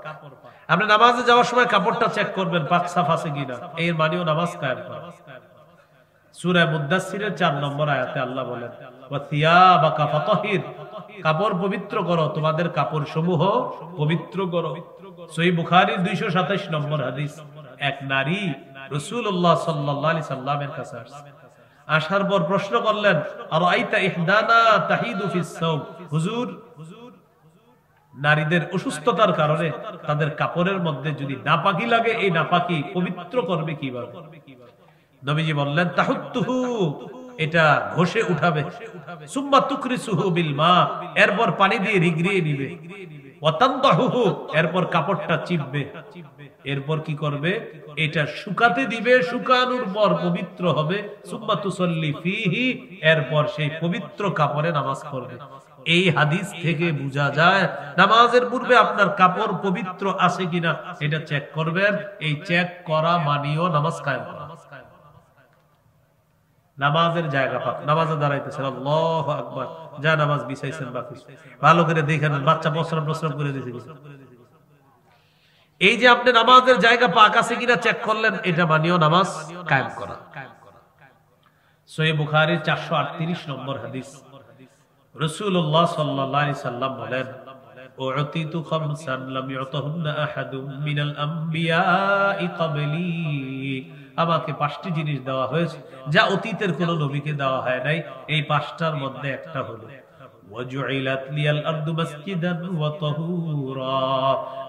Speaker 1: আপনি নামাজে যাওয়ার সময় কাপড়টা চেক করবেন পাক সাফ আছে কিনা, এর মানেও নামাজ কায়েম করা। সূরা মুদ্দাসসিরের 4 নম্বর আয়াতে আল্লাহ বলেন, ওয়া থিয়াবাকা ফাতাহির, কাপড় পবিত্র করো, তোমাদের কাপড় সমূহ পবিত্র করো। সহিহ বুখারীর 227 নম্বর হাদিস, এক নারী রাসূলুল্লাহ সাল্লাল্লাহু আলাইহি সাল্লামের কাছে আসছে। আসার পর প্রশ্ন করলেন, আরাইতা ইহদানা তাহিদু ফিস সাওম, হুজুর নারীদের অসুস্থতার কারণে তাদের কাপড়ের মধ্যে যদি নাপাকি লাগে, এই নাপাকি পবিত্র করবে কিভাবে? নবীজি বললেন, তাহুত্তুহু, এটা ঘষে উঠাবে, সুম্মা তুকরিসুহু বিল মা, এরপর পানি দিয়ে রিগড়িয়ে নিবে, ওয়া তানদাহুহু, এরপর কাপড়টা চিপবে, এরপর কি করবে? এটা শুকাতে দিবে, শুকানোর পর পবিত্র হবে, সুম্মা তুসাল্লি ফিহি, এরপর সেই পবিত্র কাপড়ে নামাজ পড়বে। এই হাদিস থেকে বোঝা যায় নামাজের পূর্বে আপনার কাপড় পবিত্র আছে কিনা এটা চেক করবেন। এই চেক করা মানিও নামাজ কায়েম করা। নামাজের জায়গা পাক, নামাজে দাঁড়াইতেছেন, আল্লাহু আকবার, যা নামাজ বিছাইছেন বাকি ভালো করে দেখেন, বাচ্চা প্রস্রাব করে দিয়েছে। এই যে আপনি নামাজের জায়গা পাক আছে কিনা চেক করলেন, এটা মানিও নামাজ কায়েম করা। সহিহ বুখারীর 438 নম্বর হাদিস, রাসূলুল্লাহ সাল্লাল্লাহু আলাইহি সাল্লাম বলেন, উতিতু খামসান লাম ইউতাহুন্না আহাদুম মিনাল আমবিয়াই ক্বাবলি, আমাকে 5টি জিনিস দেওয়া হয়েছে যা অতীতের কোন নবীকে দেওয়া হয় নাই। এই 5টার মধ্যে একটা হলো ওয়াজুইলাত লিয়াল আরদু মাসজিদান ওয়া তাহুরা,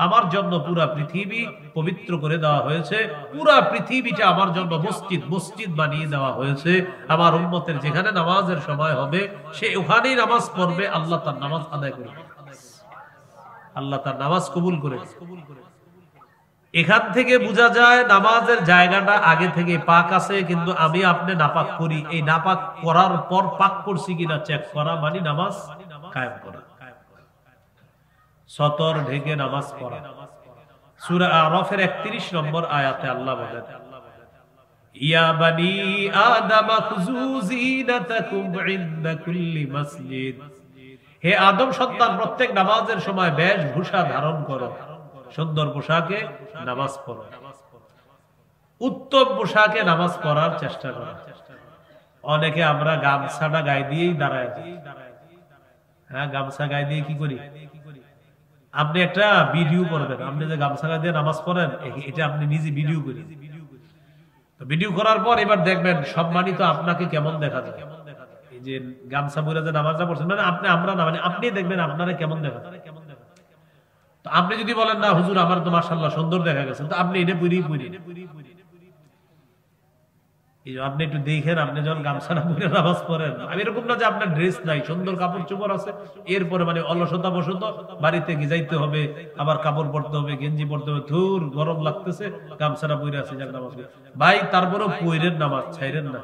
Speaker 1: আমার জন্য পুরা পৃথিবী পবিত্র করে দেওয়া হয়েছে, পুরা পৃথিবীটা আমার জন্য মসজিদ বানিয়ে দেওয়া হয়েছে। আমার উম্মতের যেখানে নামাজের সময় হবে সে ওখানেই নামাজ পড়বে, আল্লাহ তার নামাজ আদায় করবে, আল্লাহ তার নামাজ কবুল করে। এখান থেকে বোঝা যায় নামাজের জায়গাটা আগে থেকে পাক আছে, কিন্তু আমি আপনি নাপাক করি। এই নাপাক করার পর পাক করছি কিনা চেক করা মানে নামাজ কায়েম করা। সতর ঢেকে নামাজ পড়া। সূরা আরাফের 31 নম্বর আয়াতে আল্লাহ বলেন, ইয়া বানি আদম খুযু যিনাতাকুম ইনদা কুল্লি মাসজিদ, হে আদম সন্তান, প্রত্যেক নামাজের সময় বেশভূষা ধারণ করো, সুন্দর পোশাকে নামাজ পড়ো, উত্তম পোশাকে নামাজ পড়ার চেষ্টা করো। অনেকে আমরা গামছাটা গায়ে দিয়েই দাঁড়ায়, হ্যাঁ গামছা গায়ে দিয়ে কি করি? আপনি একটা ভিডিও করবেন, আপনি যে গামছা গায়ে দিয়ে নামাজ পড়েন, এটা আপনি নিজে ভিডিও করি। ভিডিও করার পর এবার দেখবেন সম্মানিত আপনাকে কেমন দেখা যায়। এই যে গামছা পরে যে নামাজটা পড়ছেন, মানে আমরা না, মানে আপনি দেখবেন আপনারা কেমন দেখা যায়। তো আপনি যদি বলেন না হুজুর আমার তো মাশাআল্লাহ সুন্দর দেখা গেছে, তো আপনি এটা পুরি আপনি একটু দেখেন, আপনি যখন গামছাটা পরে নামাজ পড়েন, আমি এরকম না যে আপনার ড্রেস নাই, সুন্দর কাপড় চোপড় আছে, এরপরে মানে অলসতা বসত বাড়িতে গিজাইতে হবে, আবার কাপড় পরতে হবে, গেঞ্জি পরতে হবে, ধুর গরম লাগতেছে, গামছাটা পরে আছে যাক নামাজ ভাই, তারপরেও পইরেন নামাজ, ছাইরেন না।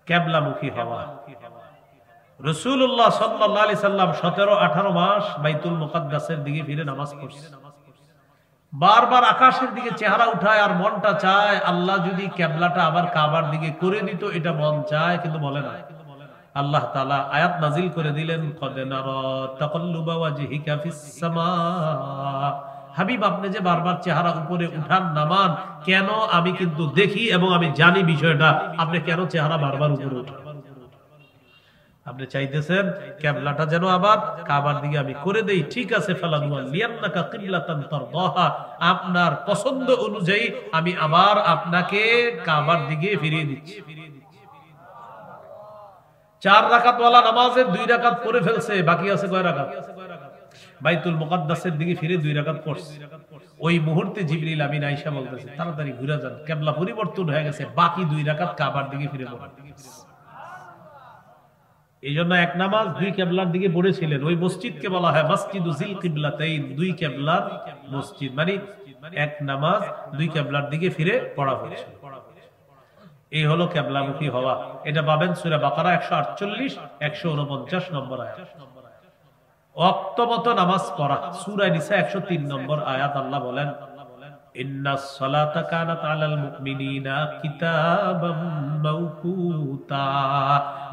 Speaker 1: কিবলামুখী হওয়া। রাসূলুল্লাহ সাল্লাল্লাহু আলাইহি সাল্লাম 17-18 মাস বাইতুল মুকাদ্দাসের দিকে ফিরে নামাজ পড়ছেন। বারবার আকাশের দিকে চেহারা উঠায় আর মনটা চায় আল্লাহ যদি কিবলাটা আবার কাবার দিকে করে দিত, এটা মন চায় কিন্তু বলে না। আল্লাহ তাআলা আয়াত নাজিল করে দিলেন, কদ নারা তাকাল্লুবা ওয়াজহিকা ফিস সামা, হাবিব আপনি যে বারবার চেহারা উপরে উঠান নামান কেন, আমি কিন্তু দেখি এবং আমি জানি বিষয়টা, আপনি কেন চেহারা বারবার উপরে উঠান? আপনি চাইতেছেন কিবলাটা যেন আবার কাবার দিকে আমি করে দেই, ঠিক আছে, ফালানুয়াল্লিয়ান্নাকা কিবলাতান তারদাহা, আপনার পছন্দ অনুযায়ী আমি আবার আপনাকে কাবার দিকে ফিরিয়ে দিচ্ছি। 4 রাকাত ওয়ালা নামাজের 2 রাকাত পড়ে ফেলছে, বাকি আছে কয় রাকাত? বাইতুল মুকাদ্দাসের দিকে ফিরে 2 রাকাত পড়ছে। ওই মুহূর্তে জিবরিল আমিন আয়েশা বলতেছে, তাড়াতাড়ি ঘুরে যান, কিবলা পরিবর্তন হয়ে গেছে, বাকি 2 রাকাত কাবার দিকে ফিরে পড়েন। এই জন্য এক নামাজ 2 কিবলার দিকে পড়েছিলেন। ওই মসজিদকে বলা হয় মসজিদু যিল কিবলাতাইন, 2 কিবলার মসজিদ, মানে এক নামাজ 2 কিবলার দিকে ফিরে পড়া হয়েছে। এই হলো কিবলামুখী হওয়া। এটা পাবেন সূরা বাকারা 148-149 নম্বর আয়াত। ওয়াক্তমত নামাজ পড়া, সূরা নিসা 103 নম্বর আয়াত আল্লাহ বলেন, ইন্নাস সালাতা কানাত আলাল মুমিনিনা কিতাবাম মাওকুতা,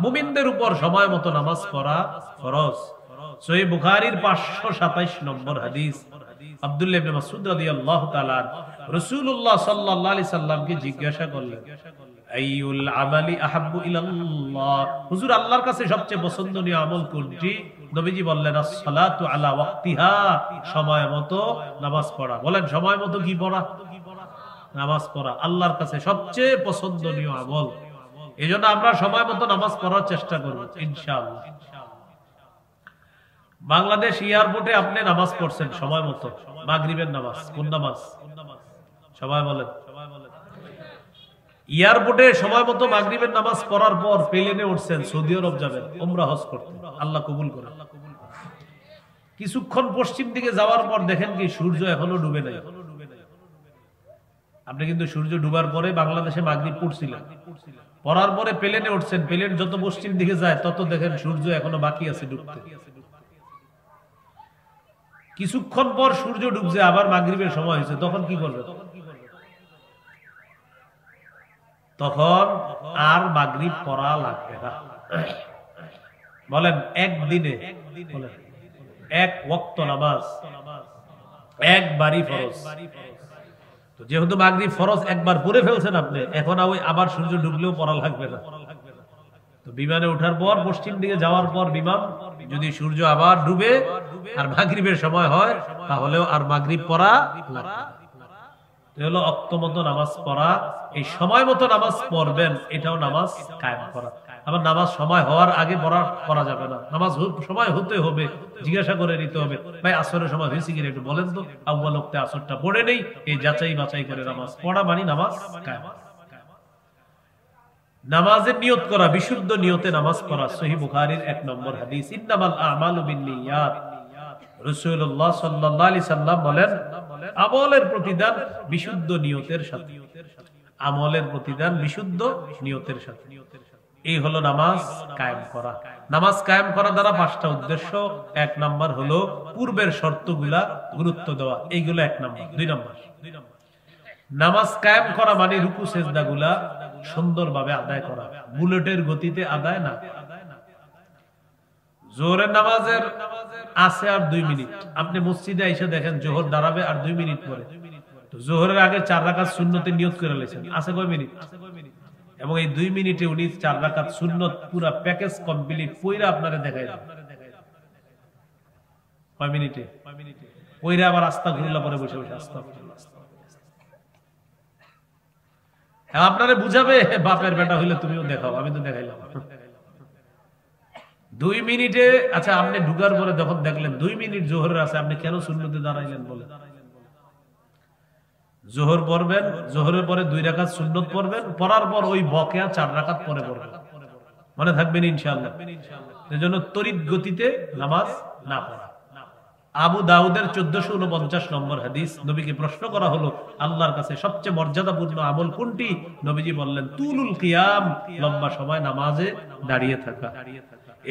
Speaker 1: মুমিনদের উপর সময় মতো নামাজ পড়া ফরজ। সহিহ বুখারীর 527 নম্বর হাদিস, আব্দুল্লাহ ইবনে মাসউদ রাদিয়াল্লাহু তাআলা রাসূলুল্লাহ সাল্লাল্লাহু আলাইহি সাল্লামকে জিজ্ঞাসা করলেন, আইয়ুল আমালি আহাব্বু ইলাল্লাহ, হুজুর আল্লাহর কাছে সবচেয়ে পছন্দনীয় আমল কোনটি? নবীজি বললেন আস-সালাতু আলা ওয়াক্তিহা, সময় মতো নামাজ পড়া। বলেন সময় মতো কি পড়া? নামাজ পড়া আল্লাহর কাছে সবচেয়ে পছন্দনীয় আমল। এজন্য আমরা সময় মতো নামাজ পড়ার চেষ্টা করব ইনশাআল্লাহ। বাংলাদেশ এয়ারপোর্টে আপনি নামাজ পড়ছেন সময় মতো, মাগরিবের নামাজ। কোন নামাজ? সবাই বলেন। এয়ারপোর্টে সময় মতো মাগরিবের নামাজ পড়ার পর প্লেনে উঠছেন, সৌদি আরব যাবেন উমরা হজ করতে, আল্লাহ কবুল করেন। কিছুক্ষণ পশ্চিম দিকে যাওয়ার পর দেখেন কি সূর্য এখনো ডুবে নাই। আপনি কিন্তু সূর্য ডুবার পরে বাংলাদেশে মাগরিব পড়ছিলেন, পড়ার পরে প্লেনে উঠছেন, প্লেন যত পশ্চিম দিকে যায় তত দেখেন সূর্য এখনো বাকি আছে ডুবতে। কিছুক্ষণ পর সূর্য ডুবছে, আবার মাগরিবের সময় হয়েছে, তখন কি করবে? তখন আর মাগরিব পড়া লাগবে না। বলেন একদিনে, বলেন এক ওয়াক্ত নামাজ একবারই ফরজ। তো যেহেতু মাগরিব ফরজ একবার পড়ে ফেলছেন আপনি, এখন আবার সূর্য ডুবলেও পড়া লাগবে না। তো বিমানে ওঠার পর পশ্চিম দিকে যাওয়ার পর বিমান যদি সূর্য আবার ডুবে আর মাগরিবের সময় হয়, তাহলেও আর মাগরিব পড়া লাগবে না। হলো অক্ত মতো নামাজ পড়া। এই সময় মতো নামাজ পড়বেন, এটাও নামাজ কায়েম করা। আবার নামাজ সময় হওয়ার আগে পড়া যাবে না, নামাজ সময় হতে হবে, জিজ্ঞাসা করে নিতে হবে ভাই আসরের সময় হয়েছে কিনা একটু বলেন তো, আউয়াল ওয়াক্তে আসরটা পড়ে নেই, এই যাচাই বাছাই করে নামাজ পড়া মানে নামাজ কায়েম। নামাজের নিয়ত করা, বিশুদ্ধ নিয়তে নামাজ পড়া। সহিহ বুখারীর 1 নম্বর হাদিস, ইন্নামাল আমালু বিন্নিয়াত। রাসূলুল্লাহ সাল্লাল্লাহু আলাইহি সাল্লাম বলেন আমলের প্রতিদান বিশুদ্ধ নিয়তের সাথে, আমলের প্রতিদান বিশুদ্ধ নিয়তের সাথে। এই হলো নামাজ কায়েম করা। নামাজ কায়েম করা দ্বারা 5টা উদ্দেশ্য। 1 নাম্বার হলো পূর্বের শর্তগুলা গুরুত্ব দেওয়া, এইগুলো 1 নাম্বার। 2 নাম্বার, নামাজ কায়েম করা মানে রুকু সেজদাগুলা সুন্দরভাবে আদায় করা, বুলেটের গতিতে আদায় না। জোহরের নামাজের আছে আর 2 মিনিট, আপনি মসজিদে এসে দেখেন জোহর দাঁড়াবে আর 2 মিনিট পরে, তো জোহরের আগে 4 রাকাত সুন্নতে নিয়ত করে লেছেন, আছে কয় মিনিট? এবং এই 2 মিনিটে উনি 4 রাকাত সুন্নত পুরা প্যাকেজ কমপ্লিট কইরা আপনারে দেখাই দেন। কয় মিনিটে? কইরা আবার আস্তাগফিরুল্লাহ পরে বসে বসে আস্তাগফিরুল্লাহ। আপনারে বুঝাবে বাপের বেটা হইলে তুমিও দেখাও, আমি তো দেখাইলাম। 2 মিনিটে, আচ্ছা আপনি ঢুকার পরে যখন দেখলেন 2 মিনিট জোহরের আছে, আপনি কেন সুন্নতে দাঁড়াইলেন? বলে জোহর পড়বেন, জোহরের পরে 2 রাকাত সুন্নত পড়বেন, পড়ার পর ওই বকেয়া 4 রাকাত পরে পড়বেন, মনে থাকবেন ইনশাআল্লাহ। এজন্য তড়িৎ গতিতে নামাজ না পড়া। আবু দাউদের 1449 নম্বর হাদিস, নবীকে প্রশ্ন করা হলো আল্লাহর কাছে সবচেয়ে মর্যাদাপূর্ণ আমল কোনটি? নবীজি বললেন তুলুল কিয়াম, লম্বা সময় নামাজে দাঁড়িয়ে থাকা।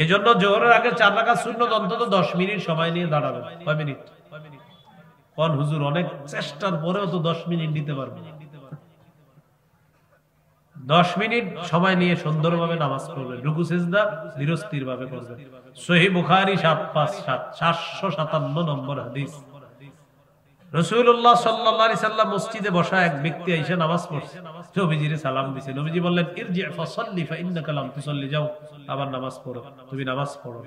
Speaker 1: এজন্য জোহরের আগে 4 রাকাত সুন্নত অন্তত 10 মিনিট সময় নিয়ে দাঁড়াবেন। কয় মিনিট? কোন হুজুর অনেক চেষ্টার পরেও তো 10 মিনিট নিতে পারবেন। 10 মিনিট সময় নিয়ে সুন্দরভাবে নামাজ পড়বেন, রুকু সিজদা ধীরস্থির ভাবে করবেন। সহিহ বুখারী 757 নম্বর হাদিস, রাসূলুল্লাহ সাল্লাল্লাহু আলাইহি সাল্লাম মসজিদে বসা এক ব্যক্তি এসে নামাজ পড়ছে, নবীজির সালাম দিয়েছে। নবীজি বললেন ইরজি ফাসাল্লি ফাইন্নাকা লাম তুসাল্লি, যাও আবার নামাজ পড়ো, তুমি নামাজ পড়ো।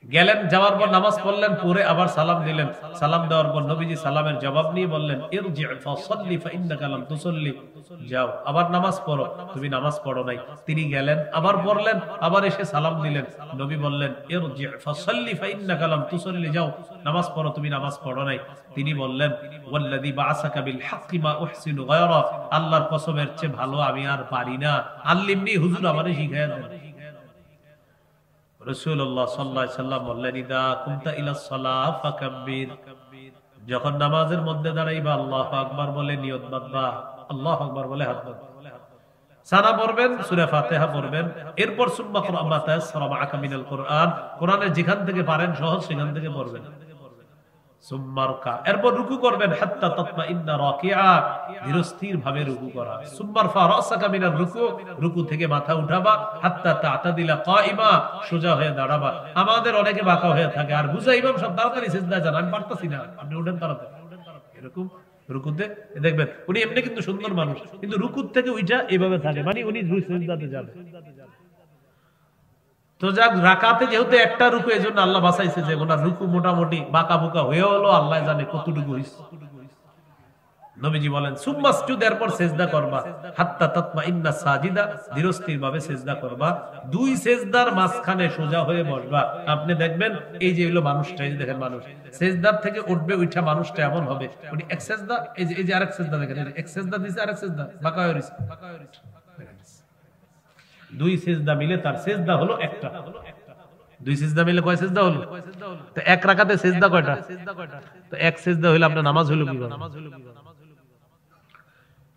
Speaker 1: গেলেন, যাওয়ার পর নামাজ পড়লেন, পরে আবার সালাম দিলেন। সালাম দেওয়ার পর নবীজি সালামের জবাব নিয়ে বললেন ইরজি ফাসাল্লি ফাইন্নাকা লাম তুসাল্লি, যাও আবার নামাজ পড়ো, তুমি নামাজ পড়ো নাই। তিনি গেলেন, আবার পড়লেন, আবার এসে সালাম দিলেন। নবী বললেন ইরজি ফাসাল্লি ফাইন্নাকা লাম তুসাল্লি, যাও নামাজ পড়ো, তুমি নামাজ পড়ো নাই। তিনি বললেন ওয়াল্লাযী বাআসাকা বিল হাক্কি মা উহসিনু গায়রা, আল্লাহর কসমের চেয়ে ভালো আমি আর পারি না, আল্লিমনি, হুজুর আমারে শিখায়া দেন। রাসূলুল্লাহ সাল্লাল্লাহু আলাইহি সাল্লাম বললেন ইদা কুনতা ইলা সালাহ ফাকাব্বির, যখন নামাজের মধ্যে দাঁড়াইবা আল্লাহু আকবার বলে নিয়ত বাঁধবা, আল্লাহু আকবার বলে হাত বাঁধবা। সানা পড়বেন, সূরা ফাতিহা পড়বেন, এরপর সুম্মা ক্রা মা তায়াসসারা মাআকা মিনাল কুরআন, কোরআনের যেখান থেকে পারেন সহজ সেখান থেকে পড়বেন। সুম্মা রুকা, এরপর রুকু করবেন, হাত্তা তাতমাইন্না রাকিআ, ধীরস্থির ভাবে রুকু করা। সুম্মা রফা রাসাকা মিনার রুকু, রুকু থেকে মাথা উঠাবা, হাত্তা তা'তাদিলা কাইমা, সোজা হয়ে দাঁড়াবা। আমাদের অনেকে বাঁকা হয়ে থাকে, আর বুঝা ইমাম সাহেব তাড়াতাড়ি সিজদা যান, আমি পারতাছি না, আপনি উঠেন তাড়াতাড়ি, এরকম রুকুতে দেখবেন উনি এমনি কিন্তু সুন্দর মানুষ, কিন্তু রুকুর থেকে ওইটা এভাবে থাকে, মানে উনি সিজদাতে যাবে। তো যাক, রাকাতে যেহেতু একটা রুকু, এই জন্য আল্লাহ বাঁচাইছে যে ওনার রুকু মোটামুটি বাঁকা বুকা হয়ে হলো, আল্লাহ জানে কতটুকু হয়েছে। নবীজি বলেন সুম্মাসজুদ, এরপর সিজদা করবা, হাত্তা তাতমাইন্না সাজিদা, ধীরস্থির ভাবে সিজদা করবা, দুই সিজদার মাঝখানে সোজা হয়ে বসবা। আপনি দেখবেন এই যে হলো মানুষটা, এই যে দেখেন মানুষ সিজদার থেকে উঠবে, উঠা মানুষটা এমন হবে উনি এক সিজদা, এই যে আরেক সিজদা দেখেন, এক সিজদা দিছে আরেক সিজদা বাঁকা হয়ে রইছে, দুই সিজদা মিলে তার সিজদা হলো একটা। দুই সিজদা মিলে কয় সিজদা হলো? তো এক রাকাতে সিজদা কয়টা? তো এক সিজদা হইলে আপনার নামাজ হলো কি?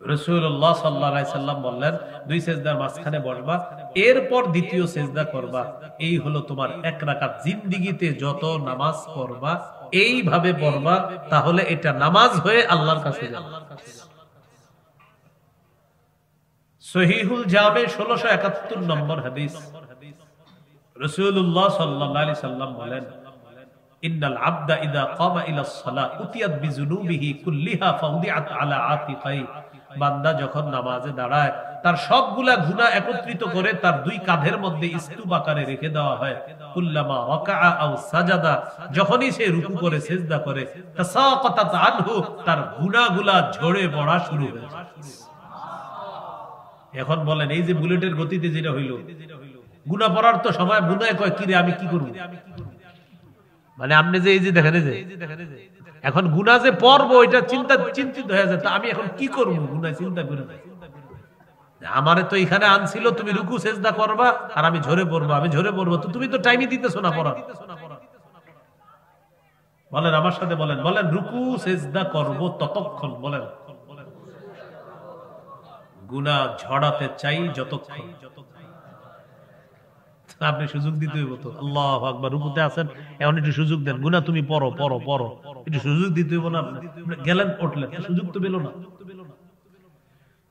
Speaker 1: রাসূলুল্লাহ সাল্লাল্লাহু আলাইহি সাল্লাম বললেন দুই সিজদার মাঝখানে বসবা, এরপর দ্বিতীয় সিজদা করবা। এই হলো তোমার এক রাকাত। জিন্দেগিতে যত নামাজ পড়বা এইভাবে পড়বা, তাহলে এটা নামাজ হয়ে আল্লাহর কাছে যাবে। সহিহুল জামে 1671 নম্বর হাদিস, রাসূলুল্লাহ সাল্লাল্লাহু আলাইহি সাল্লাম বলেন ইন্নাল আবদা ইযা কামা ইলাস সালাহ উতিয়াত বিযুনুবিহি কুল্লিহা ফাউদিআত আলা আতিকাই। বান্দা যখন নামাজে দাঁড়ায় তার সবগুলা গুনাহ একত্রিত করে তার দুই কাঁধের মধ্যে স্তূপ আকারে রেখে দেওয়া হয়। কুল্লামা ওয়াকাআ আও সাজাদা, যখনই সে রুকু করে সিজদা করে, তাসাকাতাত আনহু, তার গুনাহগুলা ঝরে পড়া শুরু হয়। এখন বলেন এই যে বুলেটের গতিতে যেটা হইল, গুনাহ পড়ার তো সময় গুনাহ কয় কি রে আমি কি করব, মানে আপনি যে এই যে দেখেন যে এখন গুনাহ যে পড়বো এটা চিন্তিত হয়ে যায়, তা আমি এখন কি করব, গুনাহ চিন্তা করে না। আমারে তো এখানে আনছিল তুমি রুকু সিজদা করবা আর আমি ঝরে পড়বো, তো তুমি তো টাইমই দিতেছো না পড়া। বলেন আমার সাথে বলেন, রুকু সিজদা করব ততক্ষণ, বলেন গুনাহ ঝড়াতে চাই যতক্ষণ। আপনি সুযোগ দিতে হইব তো, আল্লাহু আকবার, রুকুতে আছেন এখন একটু সুযোগ দেন, গুনাহ তুমি পড়ো, একটু সুযোগ দিতে হইব না। আপনি গেলেন উঠলেন, সুযোগ তো পেল না।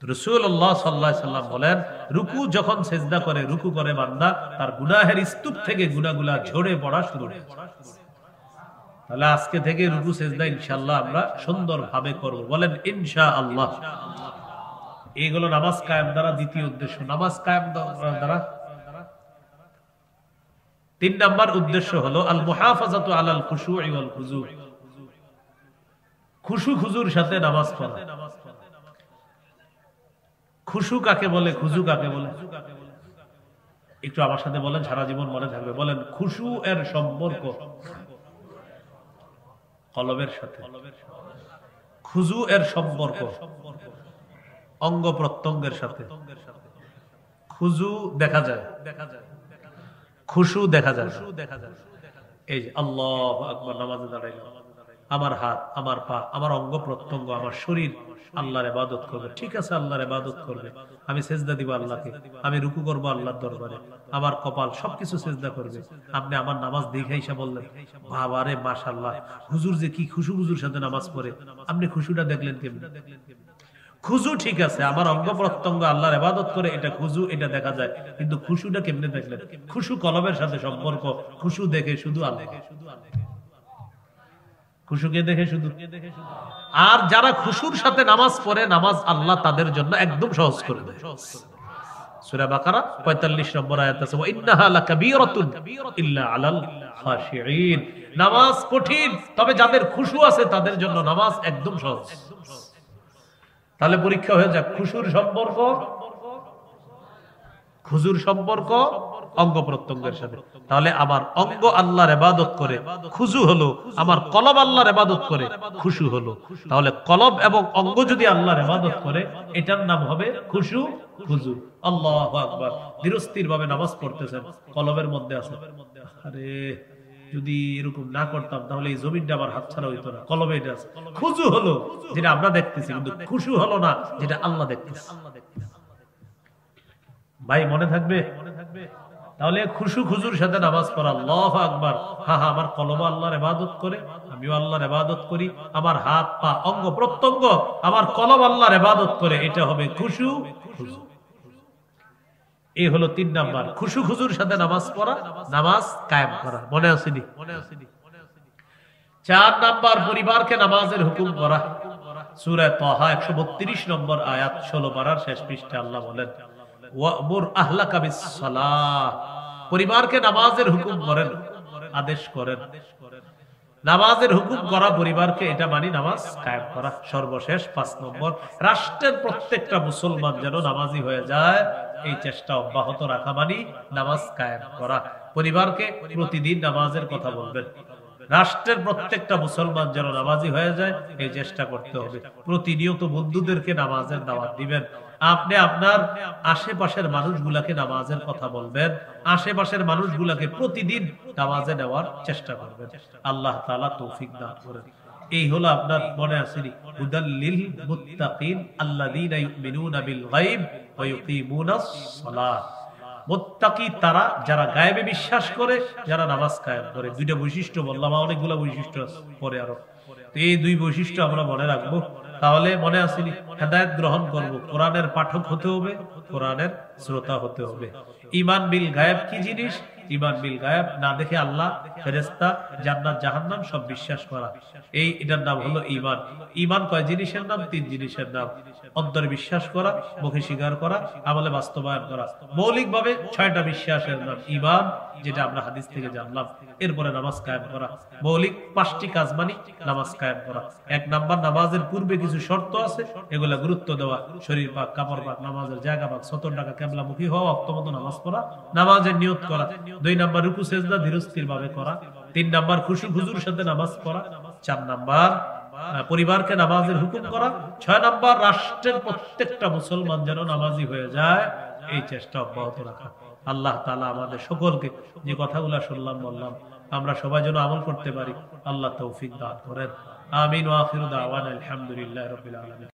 Speaker 1: রাসূলুল্লাহ সাল্লাল্লাহু আলাইহি সাল্লাম বলেন রুকু যখন সিজদা করে, রুকু করে বান্দা, তার গুনাহের স্তূপ থেকে গুনাহগুলা ঝরে পড়া শুরু হয়। তাহলে আজকে থেকে রুকু সিজদা ইনশাআল্লাহ আমরা সুন্দরভাবে করব, বলেন ইনশাআল্লাহ। এইগুলো নামাজ কায়েম দ্বারা দ্বিতীয় উদ্দেশ্য। নামাজ কায়েম দ্বারা 3 নাম্বার উদ্দেশ্য হলো আল মুহাফাজাতু আলাল খুশুই ওয়াল খুজু, খুশু খুজুর সাথে নামাজ পড়া। খুশু কাকে বলে, খুজু কাকে বলে? একটু আমার সাথে বলেন, সারা জীবন মনে থাকবে। বলেন খুশু এর সম্পর্ক কলবের সাথে, খুজু এর সম্পর্ক অঙ্গ প্রত্যঙ্গের সাথে। খুজু দেখা যায়, খুশু দেখা যায়। এই যে আল্লাহু আকবার, নামাজে দাঁড়াইলাম, আমার হাত, আমার পা, আমার অঙ্গ প্রত্যঙ্গ, আমার শরীর আল্লাহর ইবাদত করবে। ঠিক আছে, আল্লাহর ইবাদত করবে। আমি সিজদা দিব আল্লাহকে, আমি রুকু করব আল্লাহর দরবারে, আমার কপাল সবকিছু সিজদা করবে। আপনি আমার নামাজ দেখে এসে বললেন বাবারে মাশাআল্লাহ, হুজুর যে কি খুশু হুজুর সাথে নামাজ পড়ে, আপনি খুশুটা দেখলেন কেমনে? খুজু ঠিক আছে, আমার অঙ্গ প্রত্যঙ্গ আল্লাহর ইবাদত করে, এটা খুজু, এটা দেখা যায়, কিন্তু খুশুটা কেমনে দেখলেন? খুশু কলবের সাথে সম্পর্ক, খুশু দেখে শুধু আল্লাহ, খুশুকে দেখে শুধু। আর যারা খুশুর সাথে নামাজ পড়ে, নামাজ আল্লাহ তাদের জন্য একদম সহজ করে দেয়। সূরা বাকারা 45 নম্বর আয়াত আছে, ওয়া ইন্নাহা লাকাবীরাতুন ইল্লা আলাল খাশিঈন। নামাজ কঠিন, তবে যাদের খুশু আছে তাদের জন্য নামাজ একদম সহজ। তাহলে পরীক্ষা হয়ে যাক, খুশুর সম্পর্ক, খুজুর সম্পর্ক অঙ্গ প্রত্যঙ্গের সাথে। তাহলে আমার অঙ্গ আল্লাহর ইবাদত করে, খুজু হলো, আমার কলব আল্লাহর ইবাদত করে, খুশু হলো। তাহলে কলব এবং অঙ্গ যদি আল্লাহর ইবাদত করে, এটার নাম হবে খুশু খুজু। আল্লাহু আকবার, ধীরস্থির ভাবে নামাজ পড়তেছেন, কলবের মধ্যে আছে আরে যদি এরকম না করতাম তাহলে এই জমিনটা আমার হাতছাড়া হইতো না, কলবে এটা আছে। খুজু হলো যেটা আমরা দেখতেছি, কিন্তু খুশু হলো না যেটা আল্লাহ দেখতেছে। ভাই মনে থাকবে? তাহলে খুশু খুজুর সাথে নামাজ পড়া, আল্লাহু আকবার, হ্যাঁ হ্যাঁ, আমার কলব আল্লাহর ইবাদত করে, আমিও আল্লাহর ইবাদত করি, আমার হাত পা অঙ্গ প্রত্যঙ্গ আমার কলব আল্লাহর ইবাদত করে, এটা হবে খুশু খুজু। এই হলো 3 নাম্বার, খুশু খুজুর সাথে নামাজ পড়া, নামাজ কায়েম করা। মনে আসেনি? 4 নাম্বার, পরিবারকে নামাজের হুকুম করা। সূরা তাহা 132 নম্বর আয়াত 16 পারার শেষ পৃষ্ঠাে আল্লাহ বলেন, ওয়া'মুর আহলাকা বিস-সালাহ, পরিবারকে নামাজের হুকুম করেন, আদেশ করেন। নামাজের হুকুম করা পরিবারকে, এটা মানে নামাজ কায়েম করা। সর্বশেষ 5 নম্বর, রাষ্ট্রের প্রত্যেকটা মুসলমান যেন নামাজি হয়ে যায়, এই চেষ্টা অব্যাহত রাখা মানে নামাজ কায়েম করা। পরিবারকে প্রতিদিন নামাজের কথা বলবেন, রাষ্ট্রের প্রত্যেকটা মুসলমান যেন নামাজি হয়ে যায়, এই চেষ্টা করতে হবে। প্রতিনিয়ত বন্ধুদেরকে নামাজের দাওয়াত দিবেন। আপনি আপনার আশেপাশের মানুষগুলাকে নামাজের কথা বলবেন, আশেপাশের মানুষগুলাকে প্রতিদিন নামাজে নেওয়ার চেষ্টা করবেন। আল্লাহ তাআলা তৌফিক দান করেন। এই হলো আপনার মনে আসেনি হুদাল লিল মুত্তাকিন আল্লাযীনা ইউমিনুনা বিল গায়ব ওয়া ইউকিমুনাস সালাহ। মুত্তাকি তারা যারা গায়েবে বিশ্বাস করে, যারা নামাজ কায়েম করে। দুইটা বৈশিষ্ট্য বললাম, অনেকগুলো বৈশিষ্ট্য পরে আরো। তো এই দুই বৈশিষ্ট্য আমরা মনে রাখবো, তাহলে মনে আসেনি হেদায়েত গ্রহণ করব। কোরআনের পাঠক হতে হবে, কোরআনের শ্রোতা হতে হবে। ঈমান বিল গায়েব কি জিনিস? ঈমান বিল গায়েব, না দেখে আল্লাহ, ফেরেশতা, জান্নাত, জাহান্নাম সব বিশ্বাস করা, এটার নাম হলো ঈমান। ঈমান কয় জিনিসের নাম? 3 জিনিসের নাম। অন্তরে বিশ্বাস করা, মুখে স্বীকার করা, আমলে বাস্তবায়ন করা। মৌলিকভাবে 6টা বিশ্বাসের নাম ঈমান, যেটা আমরা হাদিস থেকে জানলাম। এরপরে নামাজ কায়েম করা। মৌলিক 5টি কাজ মানে নামাজ কায়েম করা। 1 নাম্বার, নামাজের পূর্বে কিছু শর্ত আছে, এগুলা গুরুত্ব দেওয়া। শরীর পাক, কাপড় পাক, নামাজের জায়গা পাক, 70 টাকা কিবলামুখী হওয়া, ওয়াক্তমতো নামাজ পড়া, নামাজের নিয়ত করা। 2 নাম্বার, রুকু সেজদা ধীরস্থির ভাবে করা। 3 নাম্বার, খুশু খুজুর সাথে নামাজ পড়া। 4 নাম্বার, পরিবারকে নামাজের হুকুম করা। 6 নাম্বার, রাষ্ট্রের প্রত্যেকটা মুসলমান যেন নামাজি হয়ে যায়, এই চেষ্টা অব্যাহত রাখা। আল্লাহ তাআলা আমাদের সকলকে যে কথাগুলো শুনলাম বললাম, আমরা সবাই যেন আমল করতে পারি, আল্লাহ তৌফিক দান করেন। আমিন ওয়া আখিরু দাওয়ানা আলহামদুলিল্লাহি রাব্বিল আলামিন।